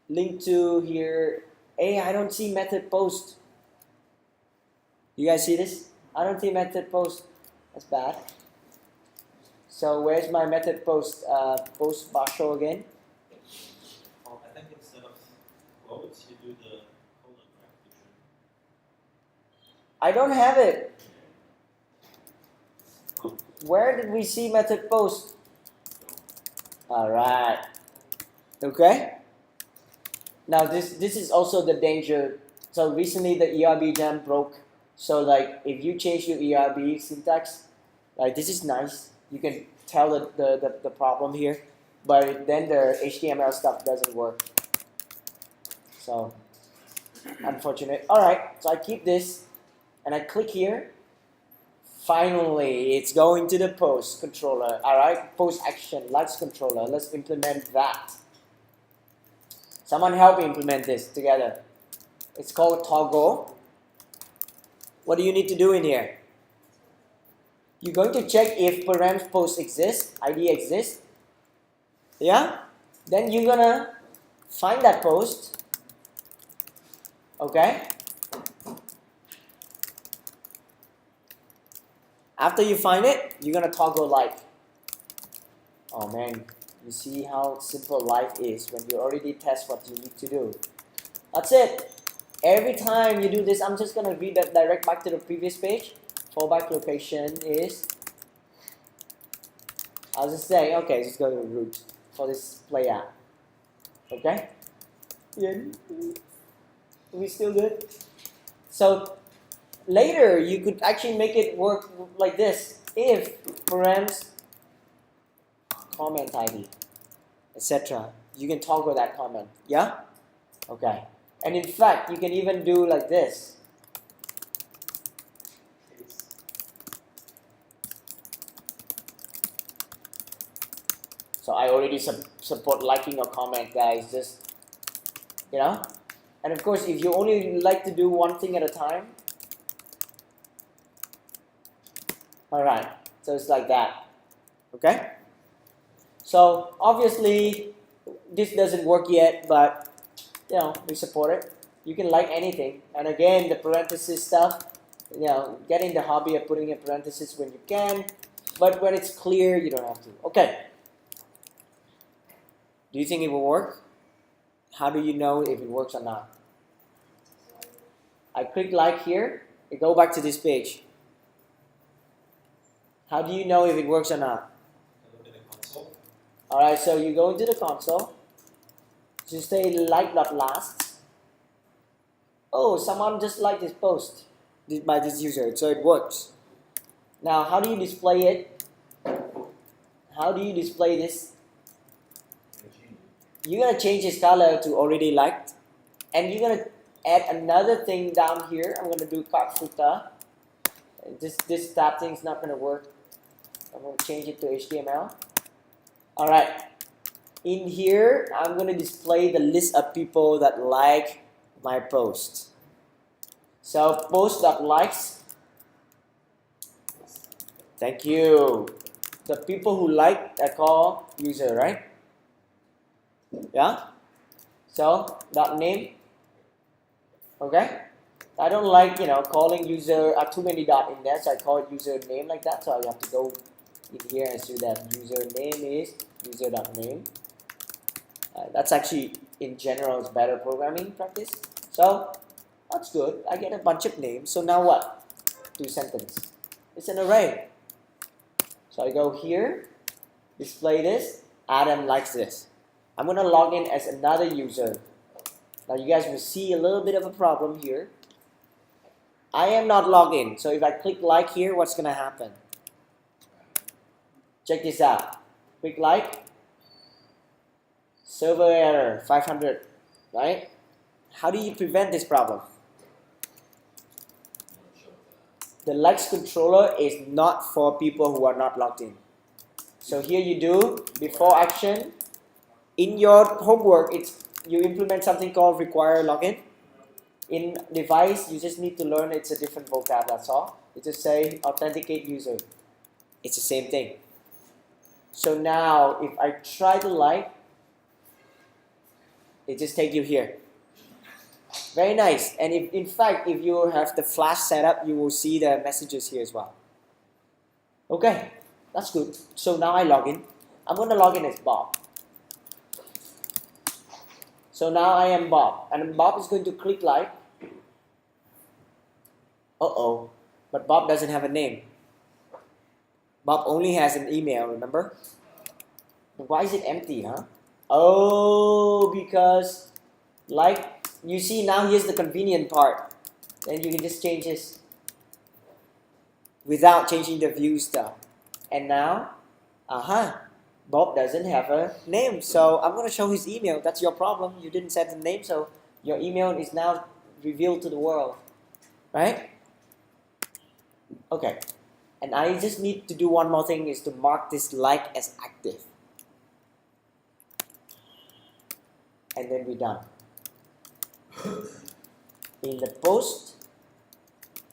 linked to here? Hey, I don't see method post. You guys see this? I don't see method post. That's bad. So where's my method post? Post partial again. Well, I think instead of quotes, you do the colon, right? I don't have it. Where did we see method post? All right. Okay. Now this is also the danger. So recently the ERB gem broke. So like if you change your ERB syntax, like this is nice. You can tell the problem here, but then the HTML stuff doesn't work. So unfortunate. All right. So I keep this, and I click here. Finally, it's going to the post controller. All right. Post action lights controller. Let's implement that. Someone help me implement this together. It's called toggle. What do you need to do in here? You're going to check if parent post exists, ID exists. Yeah? Then you're gonna find that post. Okay? After you find it, you're gonna toggle like. Oh man, you see how simple life is when you already test what you need to do. That's it. Every time you do this, I'm just gonna redirect back to the previous page. Fallback location is, I'll just say, okay, just go to root for this play out. Okay? Yeah. We still good? So later you could actually make it work like this. If params comment ID, etc. You can toggle that comment. Yeah? Okay. And in fact, you can even do like this. So I already support liking or comment, guys. Just, you know. And of course, if you only like to do one thing at a time, all right. So it's like that. Okay. So obviously, this doesn't work yet, but you know we support it. You can like anything, and again, the parenthesis stuff. You know, get in the hobby of putting in parentheses when you can, but when it's clear, you don't have to. Okay. Do you think it will work? How do you know if it works or not? I click like here, it go back to this page. How do you know if it works or not? Look at the console. Alright, so you go into the console, just say like.last. Oh, someone just liked this post by this user, so it works. Now, how do you display it? How do you display this? You're going to change this color to already liked, and you're going to add another thing down here. I'm going to do cart footer. This tab thing is not going to work. I'm going to change it to HTML. Alright, in here, I'm going to display the list of people that like my post. So post.likes. Thank you. The people who like, I call user, right? Yeah? So, dot name. Okay? I don't like, calling user, too many dot in there, so I call it user name like that. So I have to go in here and see that user name is user.name. That's actually, in general, is better programming practice. So, that's good. I get a bunch of names. So now what? 2 sentences. It's an array. So I go here, display this, Adam likes this. I'm going to log in as another user. Now you guys will see a little bit of a problem here. I am not logged in. So if I click like here, what's going to happen? Check this out. Click like. Server error 500. Right? How do you prevent this problem? The likes controller is not for people who are not logged in. So here you do, before action, in your homework, you implement something called require login. In device, you just need to learn it's a different vocab, that's all. You just say authenticate user. It's the same thing. So now, if I try to like, it just takes you here. Very nice. And in fact, if you have the flash setup, you will see the messages here as well. Okay, that's good. So now I log in. I'm going to log in as Bob. So now I am Bob. And Bob is going to click like. Uh-oh. But Bob doesn't have a name. Bob only has an email, remember? Why is it empty, huh? Oh, because like, you see now here's the convenient part. Then you can just change this without changing the view stuff. And now, Bob doesn't have a name. So I'm going to show his email. That's your problem. You didn't set the name, so your email is now revealed to the world. Right? Okay. And I just need to do one more thing, is to mark this like as active. And then we're done. In the post,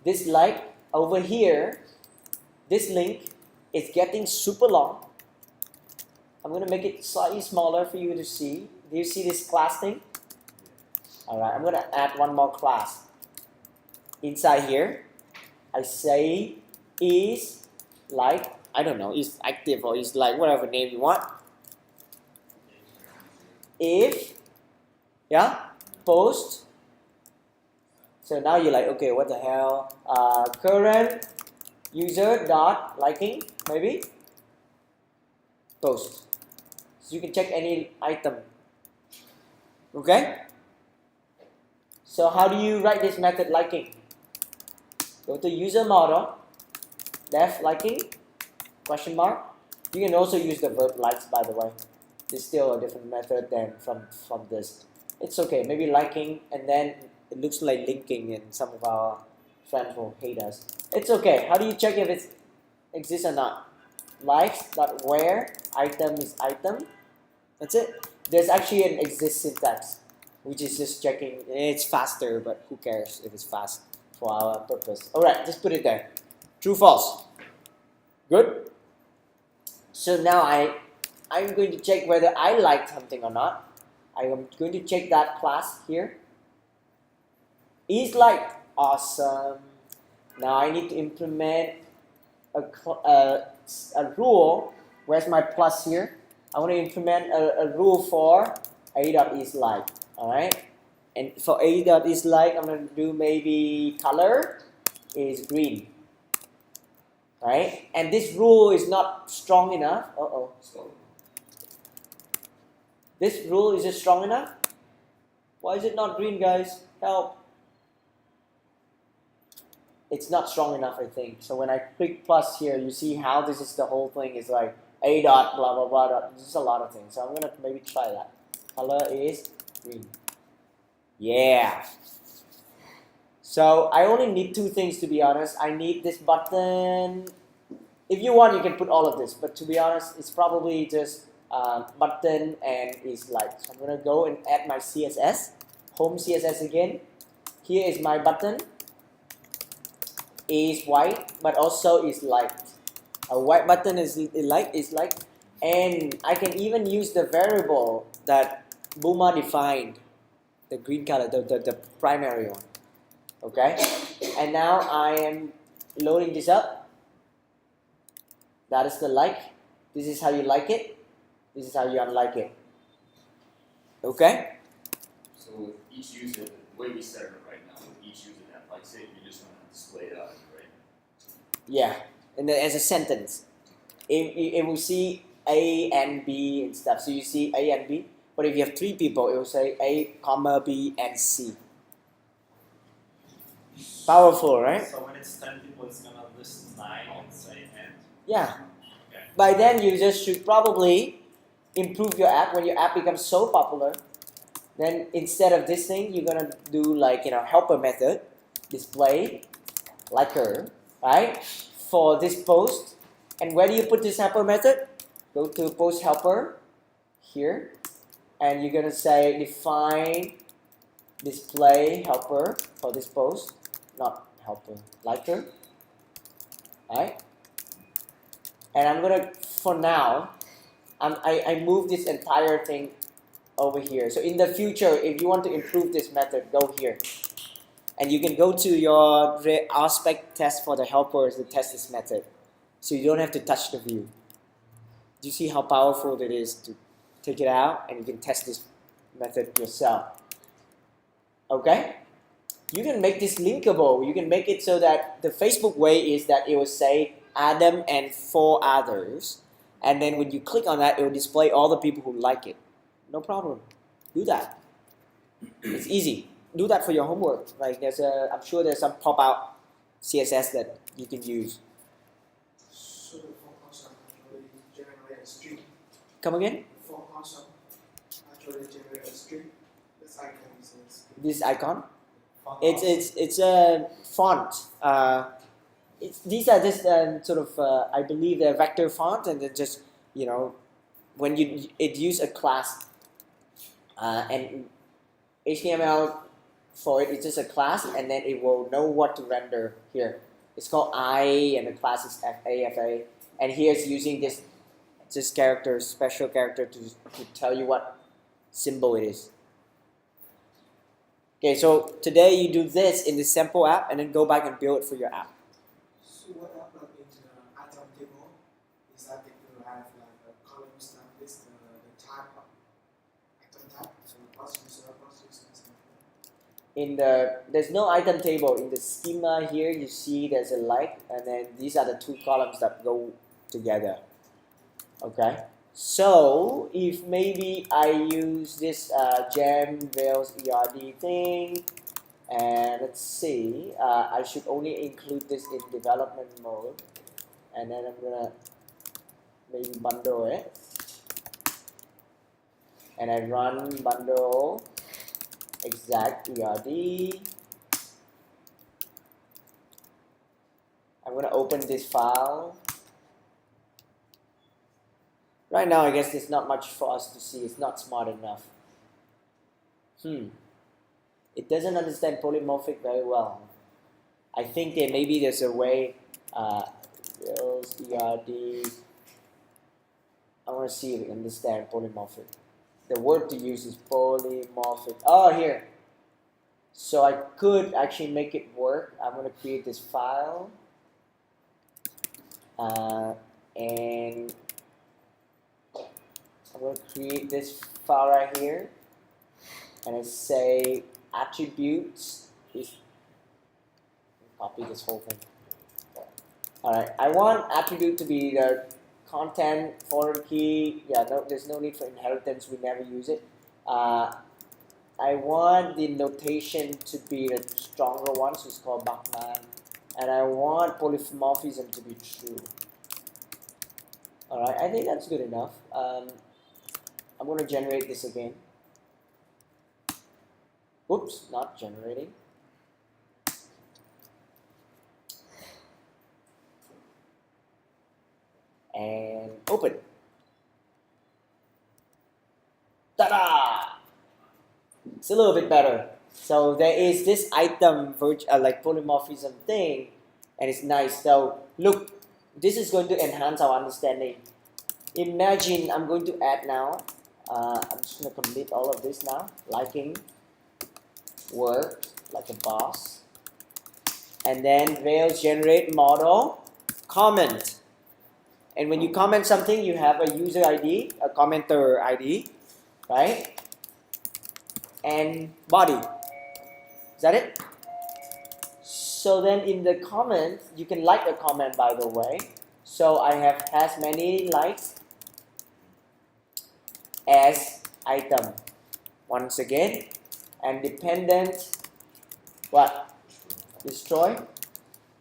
this like over here, this link is getting super long. I'm going to make it slightly smaller for you to see. Do you see this class thing? Alright, I'm going to add one more class. Inside here, I say is like, I don't know, is active or is like whatever name you want. if, yeah, post. So now you're like, okay, what the hell? Current user dot liking, maybe, post. So you can check any item. Okay? So how do you write this method liking? Go to user model, def liking, question mark. You can also use the verb likes, by the way. It's still a different method than from this. It's okay, maybe liking, and then it looks like linking, and some of our friends will hate us. It's okay. How do you check if it exists or not? Likes dot where item is item. That's it. There's actually an exist syntax, which is just checking. It's faster, but who cares if it's fast for our purpose? All right, just put it there. True, false. Good. So now I'm going to check whether I like something or not. I am going to check that class here. Is liked. Awesome. Now I need to implement a rule. Where's my plus here? I want to implement a rule for a.isLike. Alright? And for a.isLike, I'm going to do maybe color is green. Right? And this rule is not strong enough. This rule is it strong enough? Why is it not green, guys? Help. It's not strong enough, I think. So when I click plus here, you see how this is the whole thing is like a dot blah blah blah dot. This is a lot of things. So I'm gonna maybe try that. Color is green. Yeah. So I only need two things, to be honest. I need this button. If you want, you can put all of this, but to be honest, it's probably just button and is like. So I'm gonna go and add my CSS, home CSS again. Here is my button. Is white, but also is liked. A white button is liked, and I can even use the variable that Buma defined, the green color, the primary one. Okay, and now I am loading this up. That is the like. This is how you like it. This is how you unlike it. Okay. So with each user, the way we set it up right now, with each user that likes it, you just want to display it out, right? Yeah, and then as a sentence, it will see A and B and stuff. So you see A and B, but if you have three people, it will say A, comma B and C. Powerful, right? So when it's 10 people, it's gonna list 9 and say end. Yeah. Okay. By then, you just should probably improve your app. When your app becomes so popular, then instead of this thing, you're gonna do like helper method, display, liker, right? For this post. And where do you put this helper method? Go to post helper here, and you're gonna say define display helper for this post, not helper, liker, right? And I'm gonna, for now, I move this entire thing over here. So in the future, if you want to improve this method, go here. And you can go to your aspect test for the helpers to test this method. So you don't have to touch the view. Do you see how powerful it is to take it out and you can test this method yourself? Okay? You can make this linkable. You can make it so that the Facebook way is that it will say Adam and 4 others. And then when you click on that, it will display all the people who like it. No problem. Do that. It's easy. Do that for your homework. Like I'm sure there's some pop-out CSS that you can use. So the phone console actually generate a string. Come again? The phone console actually generate a string. This icon is a string. This icon? Font It's a font. These are just sort of I believe they're vector font, and then just when it use a class and HTML for it, it's just a class, and then it will know what to render here. It's called I, and the class is FA, and here it's using this character, special character to tell you what symbol it is. Okay, so today you do this in the sample app, and then go back and build it for your app. So what I plug into the item table is that it will have like a columns like this, the type of item there's no item table. In the schema here, you see there's a like, and then these are the two columns that go together. Okay, so if maybe I use this gem Rails ERD thing, and let's see, I should only include this in development mode, and then I'm gonna maybe bundle it, and I run bundle exact ERD. I'm gonna open this file. Right now, I guess there's not much for us to see. It's not smart enough. It doesn't understand polymorphic very well. I think that maybe there's a way. Rails ERD. I want to see if it understands polymorphic. The word to use is polymorphic. Oh, here. So I could actually make it work. I'm going to create this file. And I'm going to create this file right here. And I say attributes is, copy this whole thing. Alright, I want attribute to be the content, foreign key. Yeah, no, there's no need for inheritance, we never use it. I want the notation to be the stronger one, so it's called Bachman. And I want polymorphism to be true. Alright, I think that's good enough. I'm going to generate this again. Oops, not generating. And open. Ta-da! It's a little bit better. So there is this item like polymorphism thing, and it's nice. So look, this is going to enhance our understanding. Imagine I'm going to add now. I'm just going to commit all of this now. Liking, work like a boss, and then Rails generate model comment. And when you comment something, you have a user ID, a commenter ID, right? And body. Is that it? So then in the comment, you can like a comment, by the way. So I have as many likes as item. Once again, and dependent, what? Destroy.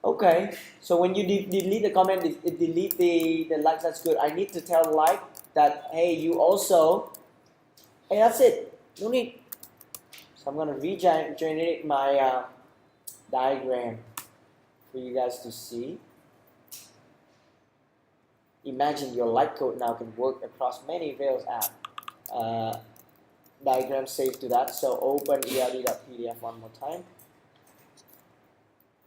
Okay, so when you delete the comment, it delete the likes. That's good. I need to tell like that, hey, you also, hey, that's it. No need. So I'm gonna regenerate my diagram for you guys to see. Imagine your like code now can work across many Rails apps. Diagram saved to that. So open erd.pdf one more time.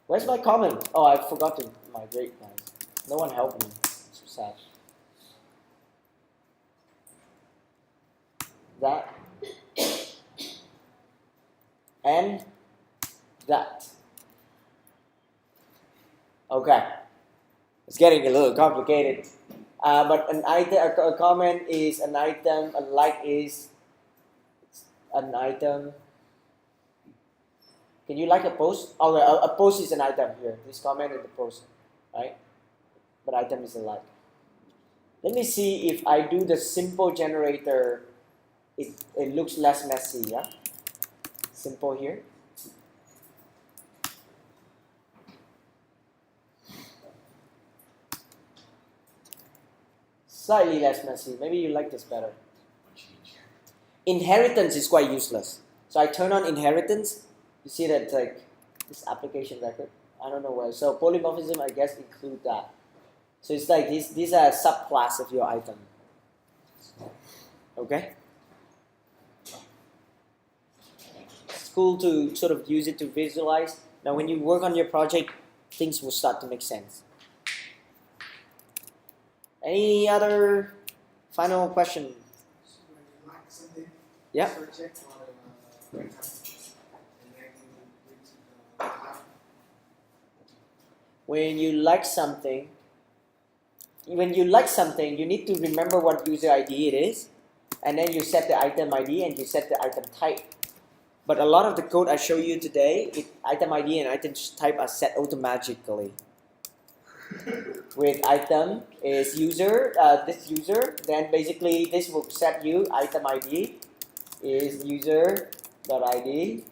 Where's my comment? Oh, I forgot to migrate, guys. No one helped me. It's so sad. That. And that. Okay. It's getting a little complicated. But an item, a comment is an item, a like is an item. Can you like a post? Oh, a post is an item here. This comment is the post, right? But item is a like. Let me see if I do the simple generator, it looks less messy, yeah? Simple here. Slightly less messy. Maybe you like this better. Inheritance is quite useless. So I turn on inheritance. You see that like this application record. I don't know where. So polymorphism, I guess, include that. So it's like these are a subclass of your item. Okay. It's cool to sort of use it to visualize. Now, when you work on your project, things will start to make sense. Any other final question? So when you like something, Yeah. search it for the item, and then you bring to the tab. When you like something, you need to remember what user ID it is, and then you set the item ID and you set the item type. But a lot of the code I show you today, item ID and item type are set automatically. With item is user, this user, then basically this will set you item ID is user.id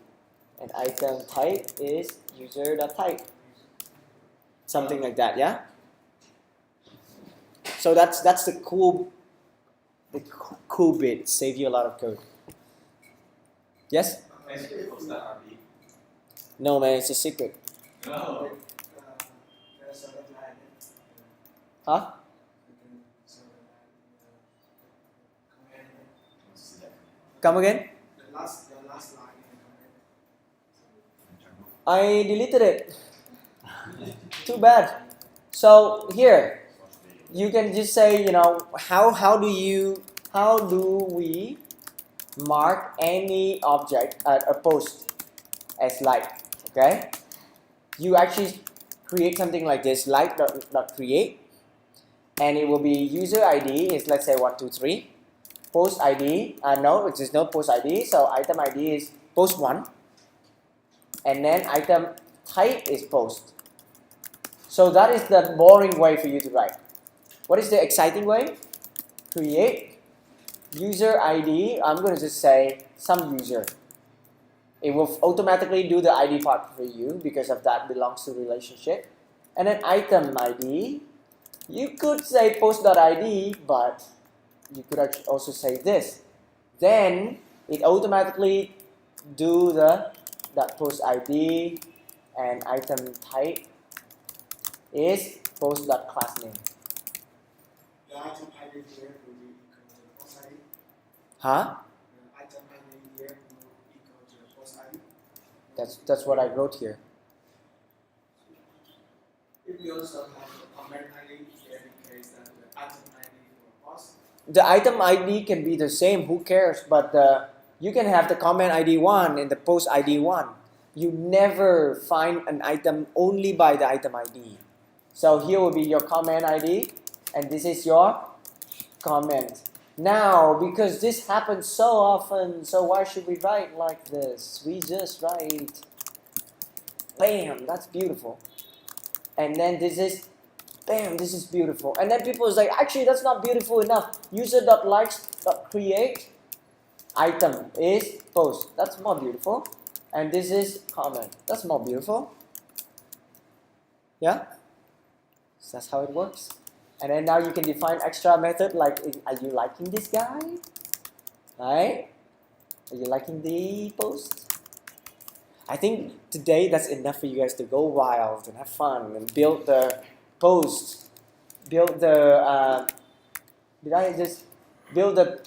and item type is user.type. Something like that, yeah? So that's the cool bit, save you a lot of code. Yes? I should post that RB. No man, it's a secret. No. There's a red line. Huh? Come again? The last line in the command. I deleted it. Too bad. So here, you can just say, you know, how do we mark any object a post as like, okay? You actually create something like this, like.create, and it will be user ID is, let's say 123, post ID, no, it is no post ID, so item ID is post 1, and then item type is post. So that is the boring way for you to write. What is the exciting way? Create user ID, I'm going to just say some user. It will automatically do the ID part for you because of that belongs to relationship. And then item ID, you could say post.id, but you could also say this. Then it automatically do the post ID and item type is post.classname. The item ID here will be equal to the post ID. Huh? The item ID here will equal to the post ID. That's what I wrote here. If we also have the comment ID, here in case that the item ID for post. The item ID can be the same, who cares? But you can have the comment ID 1 and the post ID 1. You never find an item only by the item ID. So here will be your comment ID, and this is your comment. Now, because this happens so often, so why should we write like this? We just write, bam, that's beautiful. And then this is, bam, this is beautiful. And then people is like, actually that's not beautiful enough. User.likes.create item is post. That's more beautiful. And this is comment. That's more beautiful. Yeah? So that's how it works. And then now you can define extra method like, are you liking this guy? Right? Are you liking the post? I think today that's enough for you guys to go wild and have fun and build the post. Build the, did I just build the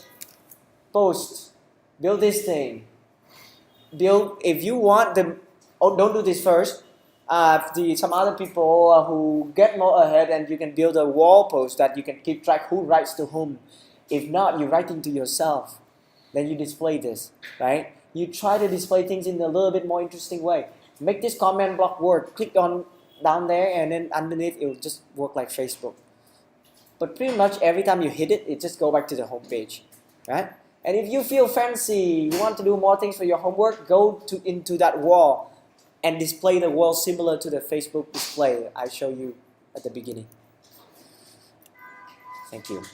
post? Build this thing. Build, if you want the, oh, don't do this first. Some other people who get more ahead, and you can build a wall post that you can keep track who writes to whom. If not, you're writing to yourself. Then you display this, right? You try to display things in a little bit more interesting way. Make this comment block work. Click on down there, and then underneath it will just work like Facebook. But pretty much every time you hit it, it just go back to the home page, right? And if you feel fancy, you want to do more things for your homework, go into that wall and display the wall similar to the Facebook display I showed you at the beginning. Thank you.